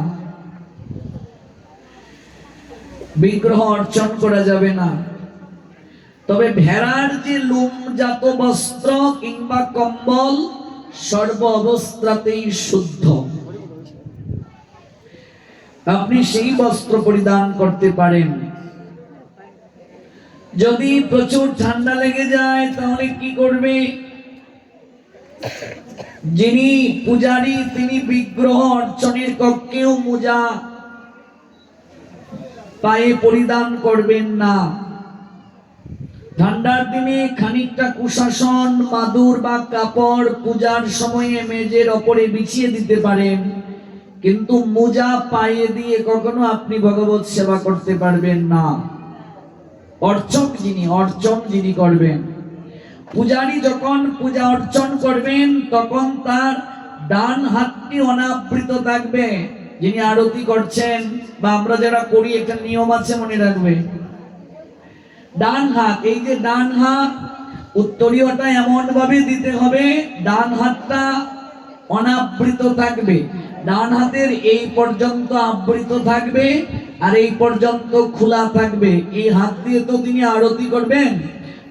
বিগ্রহ অর্চন করা যাবে না। তবে ভেড়ার যে লোমজাত বস্ত্র কিংবা কম্বল সর্ব অবস্থাতেই শুদ্ধ, আপনি সেই বস্ত্র পরিধান করতে পারেন। যদি প্রচুর ঠান্ডা লেগে যায় তাহলে কি করবে? যিনি পূজারী তিনি বিগ্রহ অর্চনের কক্ষেও মোজা পায়ে পরিধান করবেন না। ঠান্ডার দিনে খানিকটা কুশাসন, মাদুর বা কাপড় পূজার সময়ে মেজের ওপরে বিছিয়ে দিতে পারেন, কিন্তু মোজা পায়ে দিয়ে কখনো আপনি ভগবত সেবা করতে পারবেন না। অর্চক যিনি করবেন, পূজারী যখন পূজা অর্চন করবেন তখন তার ডান হাতটি অনাবৃত থাকবে। যিনি আরতি করছেন বা আমরা যারা করি, একটা নিয়ম আছে মনে রাখবে, ডান হাত, এই যে ডান হাত, উত্তরীয়টা এমন ভাবে দিতে হবে ডান হাতটা অনাবৃত থাকবে, ডান হাতের এই পর্যন্ত আবৃত থাকবে আর এই পর্যন্ত খোলা থাকবে। এই হাত দিয়ে তো তিনি আরতি করবেন,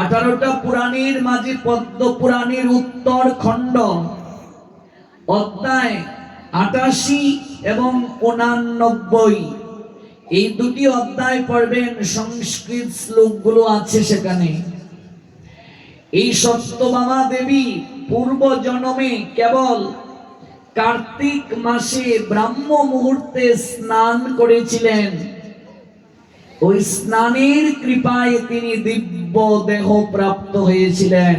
18টা পুরাণের মাঝে পদ্ম পুরাণের উত্তর খণ্ড অধ্যায় 88 এবং 89, এই দুটি অধ্যায় পড়বেন। সংস্কৃত শ্লোকগুলো আছে সেখানে। এই সত্যভামা দেবী পূর্ব জন্মে কেবল কার্তিক মাসে ব্রাহ্ম মুহূর্তে স্নান করেছিলেন। ওই স্নানের কৃপায় তিনি দিব্য দেহ প্রাপ্ত হয়েছিলেন।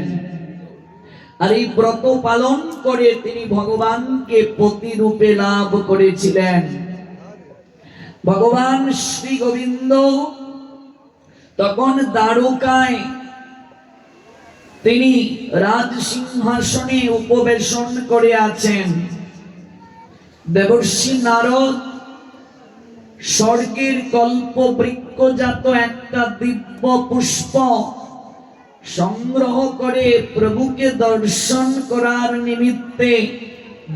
আর এই ব্রত পালন করে তিনি ভগবানকে পতি রূপে লাভ করেছিলেন। ভগবান শ্রী গোবিন্দ তখন দ্বারকায় তিনি রাজসিংহাসনে উপবেশন করে আছেন। দেবর্ষি নারদ স্বর্গের কল্প বৃক্ষজাত একটা দিব্য পুষ্প সংগ্রহ করে প্রভুকে দর্শন করার নিমিত্তে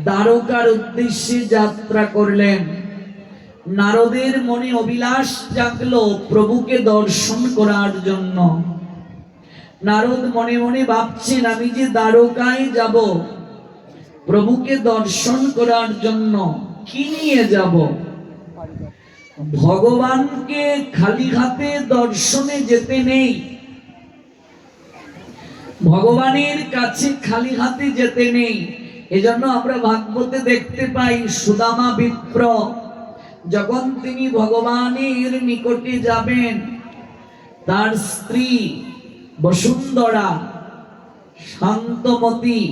দ্বারকার উদ্দেশ্যে যাত্রা করলেন। নারদের মনে অভিলাষ জাগলো প্রভুকে দর্শন করার জন্য। নারদ মনে মনে ভাবছেন, আমি যে দ্বারকায় যাব প্রভুকে দর্শন করার জন্য, কি নিয়ে যাব? ভগবানকে খালি হাতে দর্শনে যেতে নেই, ভগবানের কাছে খালি হাতে যেতে নেই। এজন্য আমরা ভাগবতে দেখতে পাই সুদামা বিপ্র যখন তিনি ভগবানের নিকটে যাবেন, তার স্ত্রী বসুন্ধরা, শান্তমতী,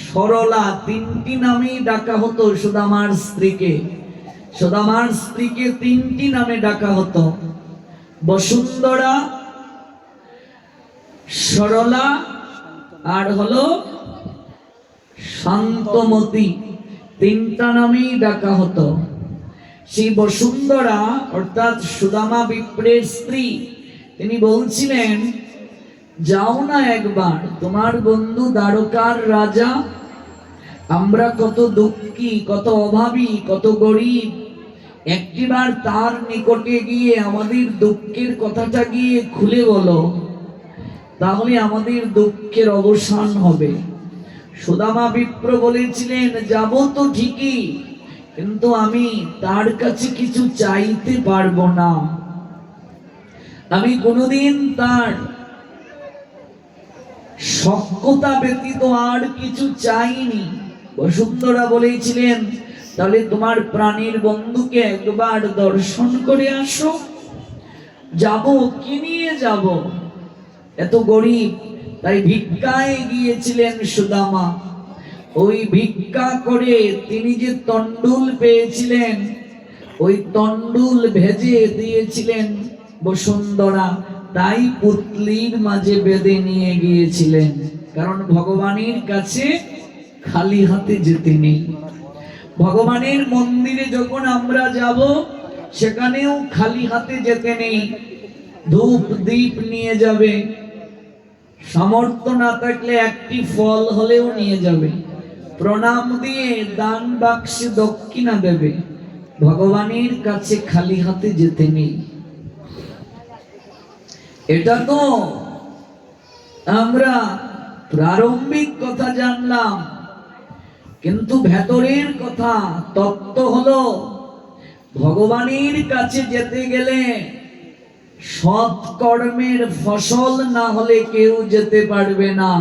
সরলা, তিনটি নামেই ডাকা হতো সুদামার স্ত্রীকে। সুদামার স্ত্রীকে তিনটি নামে ডাকা হতো, বসুন্ধরা, সরলা আর হলো শান্তমতী, তিনটা নামেই ডাকা হতো। সেই বসুন্ধরা অর্থাৎ সুদামা বিপ্রের স্ত্রী, তিনি বলছিলেন, যাও না একবার, তোমার বন্ধু দ্বারকার রাজা, আমরা কত দুঃখী, কত অভাবী, কত গরিব, একটিবার তার নিকটে গিয়ে আমাদের দুঃখের কথাটা গিয়ে খুলে বলো, তাহলে আমাদের দুঃখের অবসান হবে। সুদামা বিপ্র বলেছিলেন, যাব তো ঠিকই, কিন্তু আমি তার কাছে কিছু চাইতে পারবো না, আমি কোনোদিন তার সখ্যতা ব্যতীত আর কিছু চাইনি। বসুন্ধরা বলেছিলেন, তাহলে তোমার প্রাণীর বন্ধুকে একবার দর্শন করে আসো। যাব, কি নিয়ে যাব? এত গরিব, তাই ভিক্ষায় গিয়েছিলেন সুদামা। ওই ভিক্ষা করে তিনি যে তন্ডুল পেয়েছিলেন, ওই তন্ডুল ভেজে দিয়েছিলেন বসুন্ধরা, তাই পুতলির মাঝে বেঁধে নিয়ে গিয়েছিলেন। কারণ ভগবানের কাছে খালি হাতে যেতে নেই। ভগবানের মন্দিরে যখন আমরা যাব, সেখানেও খালি হাতে যেতে নেই। ধূপ দীপ নিয়ে যাবে, সামর্থ্য না থাকলে একটি ফল হলেও নিয়ে যাবে, প্রণাম দিয়ে দান বাক্সে দক্ষিণা দেবে। ভগবানের কাছে খালি হাতে যেতে নেই। এটা তো আমরা প্রারম্ভিক কথা জানলাম, কিন্তু ভেতরের কথা তত্ত্ব হলো, ভগবানের কাছে যেতে গেলে সৎ কর্মের ফসল না হলে কেউ যেতে পারবে না।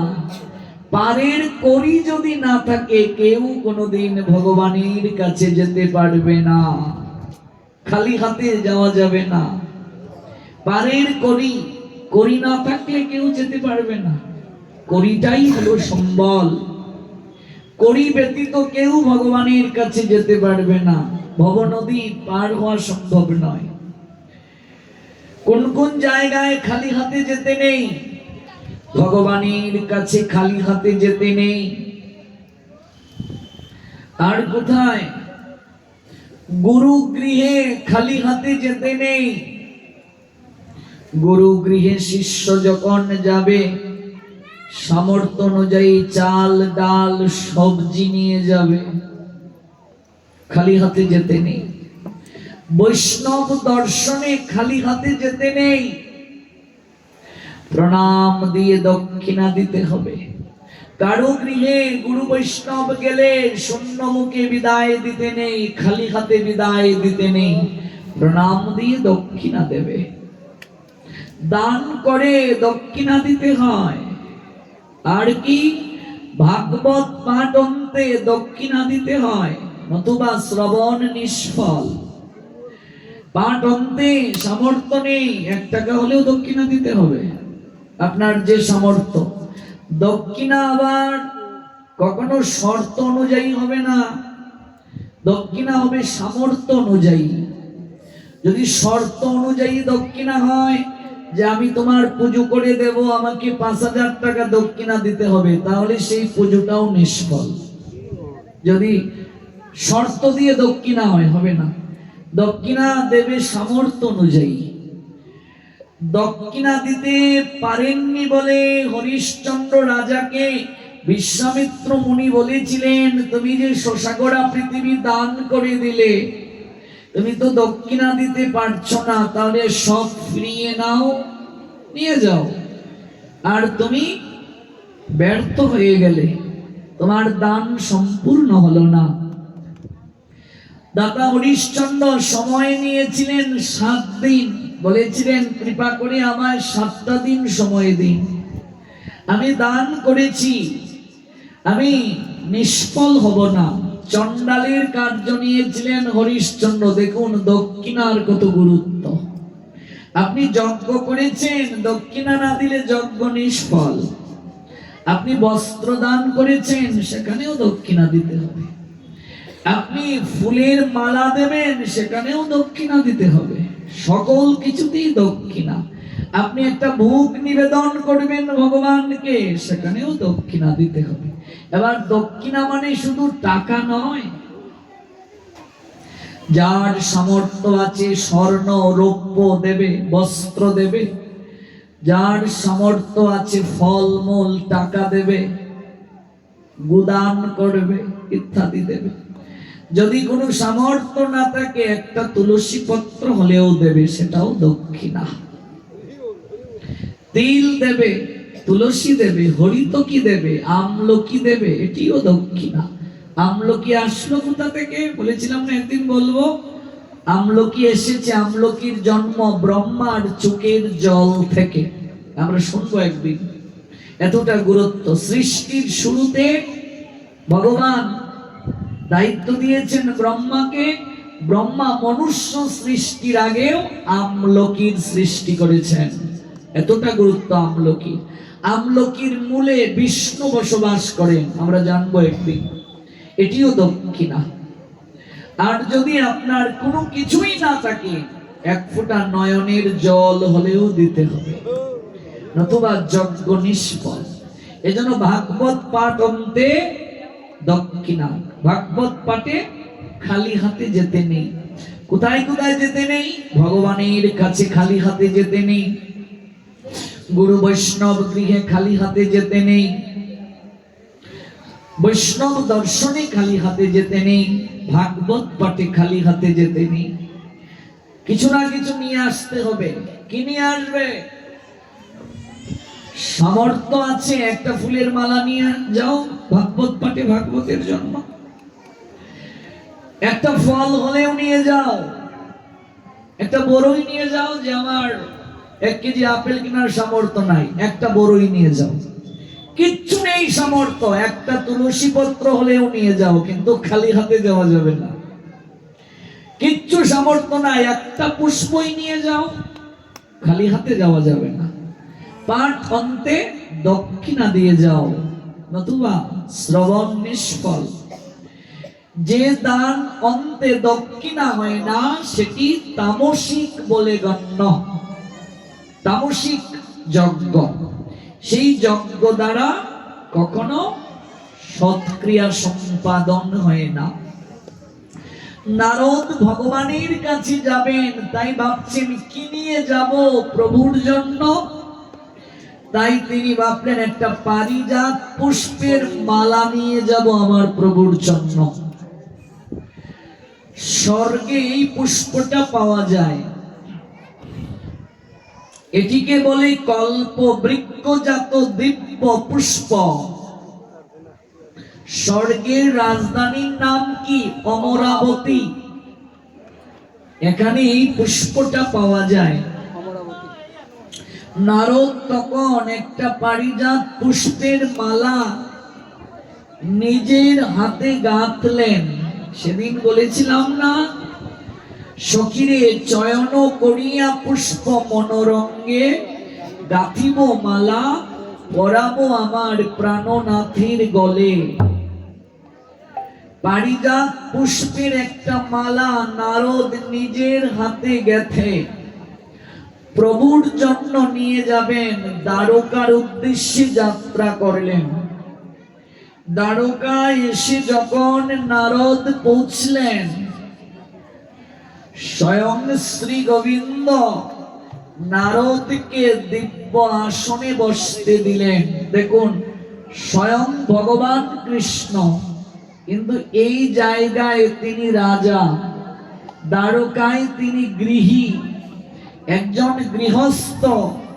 পারের করি যদি না থাকে, কেউ কোনোদিন ভগবানের কাছে যেতে পারবে না। খালি হাতে যাওয়া যাবে না। পারের করি, করি না থাকলে কেউ যেতে পারবে না। করিটাই হলো সম্বল। করি ব্যতীত কেউ ভগবানের কাছে যেতে পারবে না। ভবনদী পার হওয়া সম্ভব নয়। কোন কোন জায়গায় খালি হাতে যেতে নেই? ভগবানের কাছে খালি হাতে যেতে নেই। আর কোথায়? গুরু গৃহে খালি হাতে যেতে নেই। গুরু গৃহে শিষ্য যখন যাবে, সামর্থ্য অনুযায়ী চাল ডাল সবজি নিয়ে যাবে, খালি হাতে যেতে নেই। বৈষ্ণব দর্শনে খালি হাতে যেতে নেই। প্রণাম দিয়ে দক্ষিণা দিতে হবে। কারো গৃহে গুরু বৈষ্ণব গেলে শূন্য মুখে বিদায় দিতে নেই, খালি হাতে বিদায় দিতে নেই, প্রণাম দিয়ে দক্ষিণা দেবে। দান করে দক্ষিণা দিতে হয়। আর কি, ভাগবত পাঠ অন্তে দক্ষিণা দিতে হয়, নতুবা শ্রবণ নিষ্ফল। পাঠ অন্তে সামর্থ্য নেই, 1 টাকা হলেও দক্ষিণা দিতে হবে, আপনার যে সামর্থ্য। দক্ষিণা আবার কখনো শর্ত অনুযায়ী হবে না, দক্ষিণা হবে সামর্থ্য অনুযায়ী। যদি শর্ত অনুযায়ী দক্ষিণা হয় যে আমি তোমার পুজো করে দেব, আমাকে 5000 টাকা দক্ষিণা দিতে হবে, তাহলে সেই পুজোটাও নিষ্ফল। যদি শর্ত দিয়ে দক্ষিণা হয়, হবে না। দক্ষিণা দেবে সামর্থ্য অনুযায়ী। দক্ষিণা দিতে পারেননি বলে হরিশ্চন্দ্র রাজাকে বিশ্বামিত্র মুনি বলেছিলেন, তুমি যে শশাগড়া পৃথিবী দান করে দিলে, তুমি তো দক্ষিণা দিতে পারছো না, তাহলে সব ফিরিয়ে নাও, নিয়ে যাও। আর তুমি ব্যর্থ হয়ে গেলে, তোমার দান সম্পূর্ণ হলো না। দাতা হরিশ্চন্দ্র সময় নিয়েছিলেন 7 দিন, বলেছিলেন কৃপা করে আমায় 7টা দিন সময় দিন, আমি দান করেছি, আমি নিষ্ফল হব না। চণ্ডালের কার্য নিয়েছিলেন হরিশ্চন্দ্র। দেখুন দক্ষিণার কত গুরুত্ব। আপনি যজ্ঞ করেছেন, দক্ষিণা না দিলে যজ্ঞ নিষ্ফল। আপনি বস্ত্র দান করেছেন, সেখানেও দক্ষিণা দিতে হবে। আপনি ফুলের মালা দেবেন, সেখানেও দক্ষিণা দিতে হবে। সকল কিছুতেই দক্ষিণা। আপনি একটা ভোগ নিবেদন করবেন ভগবানকে, সেখানেও দক্ষিণা দিতে হবে। এবার দক্ষিণা মানে শুধু টাকা নয়, যার সামর্থ্য আছে স্বর্ণ রৌপ্য দেবে, বস্ত্র দেবে। যার সামর্থ্য আছে ফলমূল টাকা দেবে, গুদান করবে, ইত্যাদি দেবে। যদি কোনো সামর্থ্য না থাকে, একটা তুলসী পত্র হলেও দেবে, সেটাও দক্ষিণা। তিল দেবে, তুলসী দেবে, হরিতকি দেবে, আমলকি দেবে, এটিও দক্ষিণা। আমলকি আসলো কোথা থেকে বলেছিলাম না, একদিন বলবো। আমলকি এসেছে, আমলকির জন্ম ব্রহ্মার চোখের জল থেকে। আমরা শুনবো একদিন, এতটা গুরুত্ব। সৃষ্টির শুরুতে ভগবান দায়িত্ব দিয়েছেন ব্রহ্মাকে। ব্রহ্মা মনুষ্য সৃষ্টির আগেও আমলকির সৃষ্টি করেছেন, এতটা গুরুত্ব আমলকি। আমলকির মূলে বিষ্ণু বসবাস করেন, আমরা জানবো একদিন, এটিও দক্ষিণা। আর যদি আপনার কোনো কিছুই না থাকে, 1 ফোঁটা নয়নের জল হলেও দিতে হবে, নতুবা যজ্ঞ নিষ্ফল। এজন্য ভাগবত পাঠ অন্তে দক্ষিণা। ভাগবত পাঠে খালি হাতে যেতে নেই। কোথায় কোথায় যেতে নেই? ভগবানের কাছে খালি হাতে যেতে নেই, গুরু বৈষ্ণব গৃহে খালি হাতে যেতে নেই, বৈষ্ণব দর্শনে খালি হাতে যেতে নেই, ভাগবত পাঠে খালি হাতে যেতে নেই। কিছু না কিছু নিয়ে আসতে হবে। কি নিয়ে আসবে? সামর্থ্য আছে, একটা ফুলের মালা নিয়ে যাও ভাগবত পাঠে, ভাগবতের জন্য। একটা ফল হলেও নিয়ে যাও, একটা বড়ই নিয়ে যাও। যে আমার 1 কেজি আপেল কেনার সামর্থ্য নাই, একটা বড়ই নিয়ে যাও। কিচ্ছু নেই সামর্থ্য, একটা তুলসী পত্র হলেও নিয়ে যাও, কিন্তু খালি হাতে যাওয়া যাবে না। কিচ্ছু সামর্থ্য নাই, একটা পুষ্পই নিয়ে যাও, খালি হাতে যাওয়া যাবে না। পাঠ অন্তে দক্ষিণা দিয়ে যাও, নতুবা শ্রবণ নিষ্ফল। যে দান অন্তে দক্ষিণা হয় না, সেটি তামসিক বলে গণ্য। তামসিক যজ্ঞ। সেই যজ্ঞ দ্বারা কখনো সৎক্রিয়া সম্পাদন হয় না। নারদ ভগবানের কাছে যাবেন, তাই ভাবছেন কি নিয়ে যাব প্রভুর জন্য। তাই তিনি ভাবলেন একটা পারিজাত পুষ্পের মালা নিয়ে যাব আমার প্রভুর জন্য। স্বর্গে এই পুষ্পটা পাওয়া যায়। এটিকে বলে কল্প বৃক্ষজাত দিব্য পুষ্প। স্বর্গের রাজধানীর নাম কি? অমরাবতী। এখানে এই পুষ্পটা পাওয়া যায়। নারদ তখন একটা পারিজাত পুষ্পের মালা নিজের হাতে গাঁথলেন। সেদিন বলেছিলাম না, সখীরে চয়ন করিয়া পুষ্প মনোরঙ্গে, গাঁথিব মালা পরাবো আমার প্রাণনাথের গলে। পারিজাত পুষ্পের একটা মালা নারদ নিজের হাতে গেথে প্রভুর জন্য নিয়ে যাবেন, দ্বারকার উদ্দেশ্যে যাত্রা করলেন। দ্বারকায় এসে যখন নারদ পৌঁছলেন, স্বয়ং শ্রী গোবিন্দ নারদকে দিব্য আসনে বসতে দিলেন। দেখুন, স্বয়ং ভগবান কৃষ্ণ, কিন্তু এই জায়গায় তিনি রাজা, দ্বারকায় তিনি গৃহী। একজন গৃহস্থ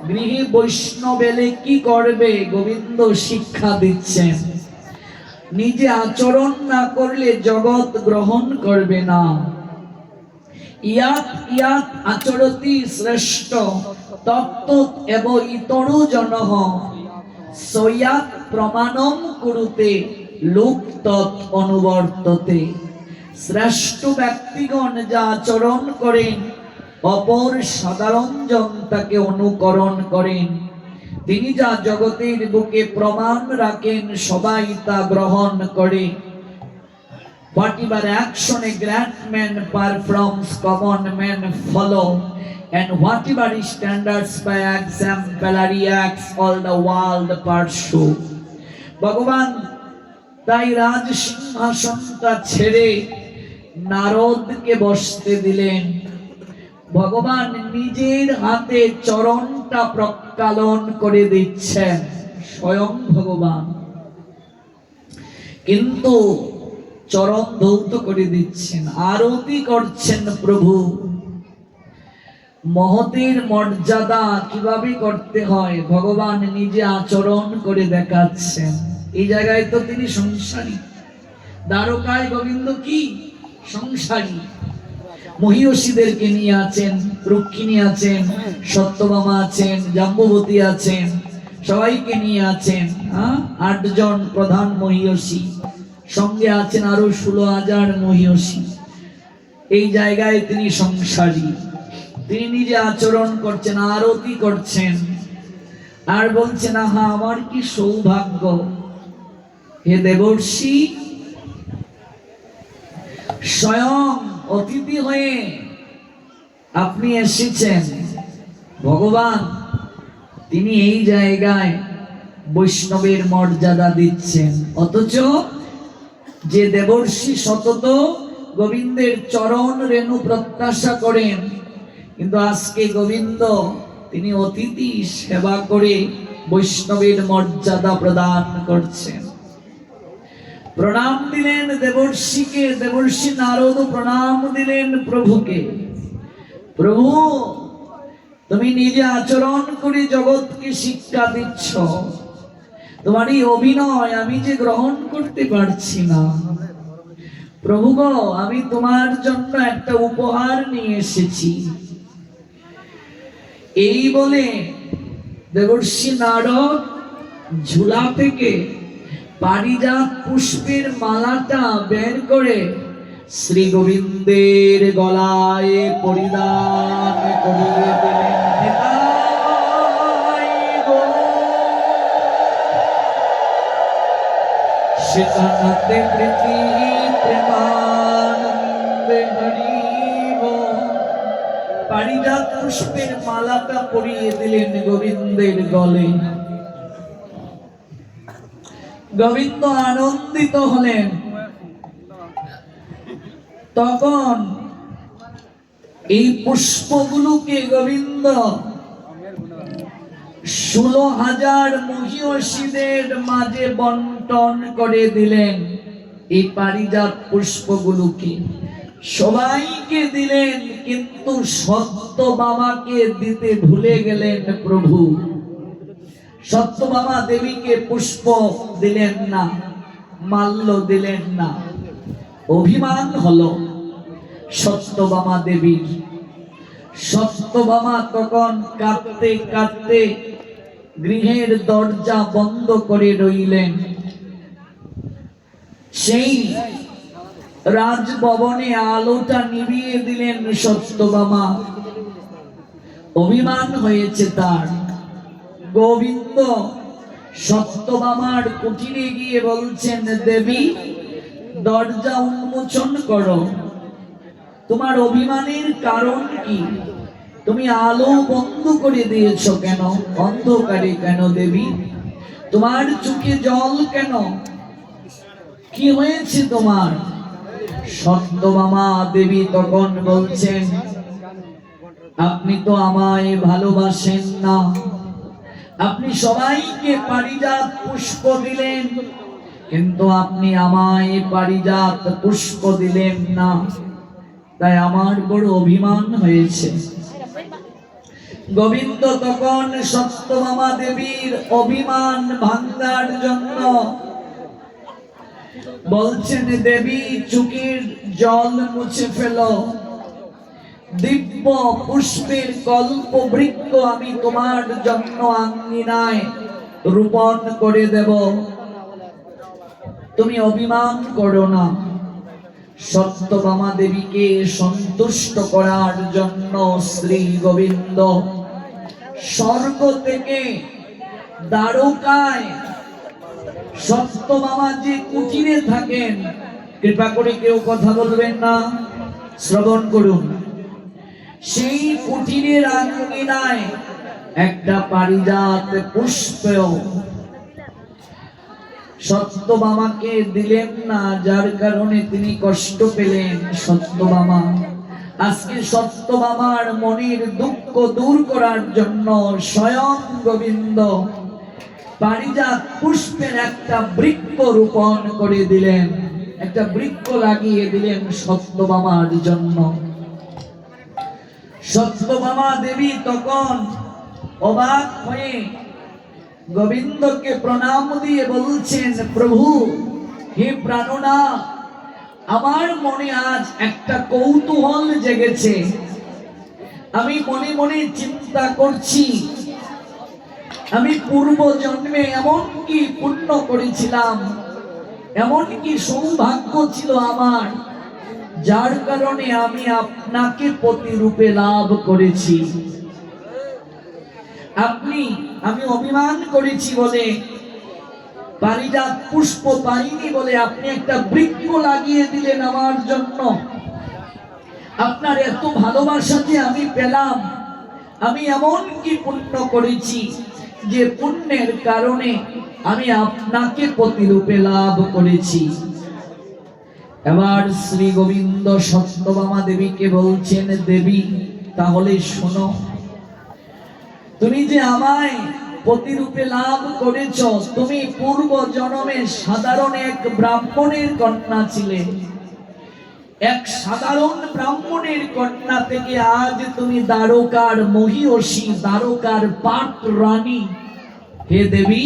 গৃহী বৈষ্ণব এলে কি করবে? গোবিন্দ শিক্ষা দিচ্ছেন, নিজে আচরণ না করলে জগৎ গ্রহণ করবে না। ইয়াত ইয়াত আচরতি শ্রেষ্ঠ তত্ত্ব এব ইতরো জনঃ, সয়াত প্রমাণম কুরুতে লোক তৎ অনুবর্ততে। শ্রেষ্ঠ ব্যক্তিগণ যা আচরণ করেন, অপর সাধারণ জন তাকে অনুকরণ করেন। তিনি যা জগতের বুকে প্রমাণ রাখেন, সবাই তা গ্রহণ করে। Whatever action a great man performs, common men follow, and whatever standards by exemplary acts, all the world pursue. ভগবান তাই রাজ সিংহাসনটা ছেড়ে নারদকে বসতে দিলেন। ভগবান নিজের হাতে চরণটা প্রক্ষালন করে দিচ্ছেন, স্বয়ং ভগবান, কিন্তু চরণ ধৌত করে দিচ্ছেন, আরতি করছেন প্রভু। মহতের মর্যাদা কিভাবে করতে হয় ভগবান নিজে আচরণ করে দেখাচ্ছেন। এই জায়গায় তো তিনি সংসারী, দ্বারকায় গোবিন্দ কি সংসারী। মহিষীদেরকে নিয়ে আছেন, রুক্মিণী আছেন, সত্যভামা আছেন, জাম্বুবতী আছেন, সবাইকে নিয়ে আছেন। 8 জন প্রধান মহিষী, সঙ্গে আছেন আরো 16,000 মহিষী। এই জায়গায় তিনি সংসারী, তিনি নিজে আচরণ করছেন, আরতি করছেন, আর বলছেন, আহা আমার কি সৌভাগ্য, হে দেবর্ষি, স্বয়ং অতিথি হয়ে আপনি এসেছেন। ভগবান তিনি এই জায়গায় বৈষ্ণবের মর্যাদা দিচ্ছেন, অথচ যে দেবর্ষি সতত গোবিন্দের চরণ রেণু প্রত্যাশা করেন, কিন্তু আজকে গোবিন্দ তিনি অতিথি সেবা করে বৈষ্ণবের মর্যাদা প্রদান করছেন। প্রণাম দিলেন দেবর্ষিকে, দেবর্ষি নারদ প্রণাম দিলেন প্রভুকে। প্রভু তুমি নিজে আচরণ করে জগৎকে শিক্ষা দিচ্ছ, তোমার এই অভিনয় আমি যে গ্রহণ করতে পারছি না। প্রভু গো, আমি তোমার জন্য একটা উপহার নিয়ে এসেছি। এই বলে দেবর্ষি নারদ ঝুলা থেকে পারিজাত পুষ্পের মালাটা বের করে শ্রী গোবিন্দের গলায় পরিধান করিয়ে দিলেন। সেখানে প্রীতি প্রেমানন্দে হরিব। পারিজাত পুষ্পের মালাটা পরিয়ে দিলেন গোবিন্দের গলে। গোবিন্দ আনন্দিত হলেন। তখন এই পুষ্পগুলোকে গোবিন্দ 16,000 মহিষীদের মাঝে বন্টন করে দিলেন। এই পারিজাত পুষ্পগুলোকে সবাইকে দিলেন, কিন্তু সত্যভামাকে দিতে ভুলে গেলেন প্রভু। সত্যভামা দেবীকে পুষ্প দিলেন না, মাল্য দিলেন না। অভিমান হলো সত্যভামা দেবীর। সত্যভামা তখন কাঁদতে কাঁদতে গৃহের দরজা বন্ধ করে রইলেন। সেই রাজভবনে আলোটা নিভিয়ে দিলেন সত্যভামা। অভিমান হয়েছে তার। গোবিন্দ সত্যভামার কুটিরে গিয়ে বলছেন, দেবী দরজা উন্মোচন করো, তোমার অভিমানের কারণ কি? তুমি আলো বন্ধ করে দিয়েছো কেন? অন্ধকারে কেন দেবী? তোমার চোখে জল কেন? কি হয়েছে তোমার? সত্যভামা দেবী তখন বলছেন, আপনি তো আমায় ভালোবাসেন না। আপনি সবাইকে পারিজাত পুষ্প দিলেন, কিন্তু আপনি আমায় পারিজাত পুষ্প দিলেন না, তাই আমার বড় অভিমান হয়েছে। গোবিন্দ তখন সত্যভামা দেবীর অভিমান ভাঙার জন্য বলছেন, দেবী চোখের জল মুছে ফেলো, দিব্য পুষ্পের কল্প বৃক্ষ আমি তোমার জন্য আঙ্গিনায় রোপণ করে দেব, তুমি অভিমান করো না। সত্যভামা দেবীকে সন্তুষ্ট করার জন্য শ্রী গোবিন্দ স্বর্গ থেকে দ্বারকায় সত্যভামা যে কুটিরে থাকেন, কৃপা করে কেউ কথা বলবেন না, শ্রবণ করুন। সেই কুটিরের আঙ্গিনায় একটা পারিজাত পুষ্প সত্যভামাকে দিলেন না, যার কারণে তিনি কষ্ট পেলেন। সত্যভামা আজকে সত্যভামার মনের দুঃখ দূর করার জন্য স্বয়ং গোবিন্দ পারিজাত পুষ্পের একটা বৃক্ষ রোপণ করে দিলেন, একটা বৃক্ষ লাগিয়ে দিলেন সত্যভামার জন্য। সত্যভামা দেবী তখন অবাক হয়ে গোবিন্দকে প্রণাম দিয়ে বলছেন, প্রভু হে প্রাণনা, আমার মনে আজ একটা কৌতূহল জেগেছে। আমি মনে মনে চিন্তা করছি, আমি পূর্ব জন্মে এমন কি পুণ্য করেছিলাম, এমন কি সৌভাগ্য ছিল আমার, যার কারণে আমি আপনাকে প্রতিরূপে লাভ করেছি। আমি অভিমান করেছি বলে, পারিজাত পুষ্প পাইনি বলে আপনি একটা বৃক্ষ লাগিয়ে দিলেন আমার জন্য। আপনার এত ভালোবাসা যে আমি পেলাম, আমি এমন কি পুণ্য করেছি যে পুণ্যের কারণে আমি আপনাকে প্রতিরূপে লাভ করেছি। এবার শ্রী গোবিন্দ সত্যভামা দেবীকে বলছেন, দেবী তাহলে শোনো, তুমি যে আমায় প্রতিরূপে লাভ করেছ, তুমি পূর্ব জন্মে সাধারণ এক ব্রাহ্মণের কন্যা ছিলে। এক সাধারণ ব্রাহ্মণের কন্যা থেকে আজ তুমি দ্বারকার মহিষী, দ্বারকার পাট রানী। হে দেবী,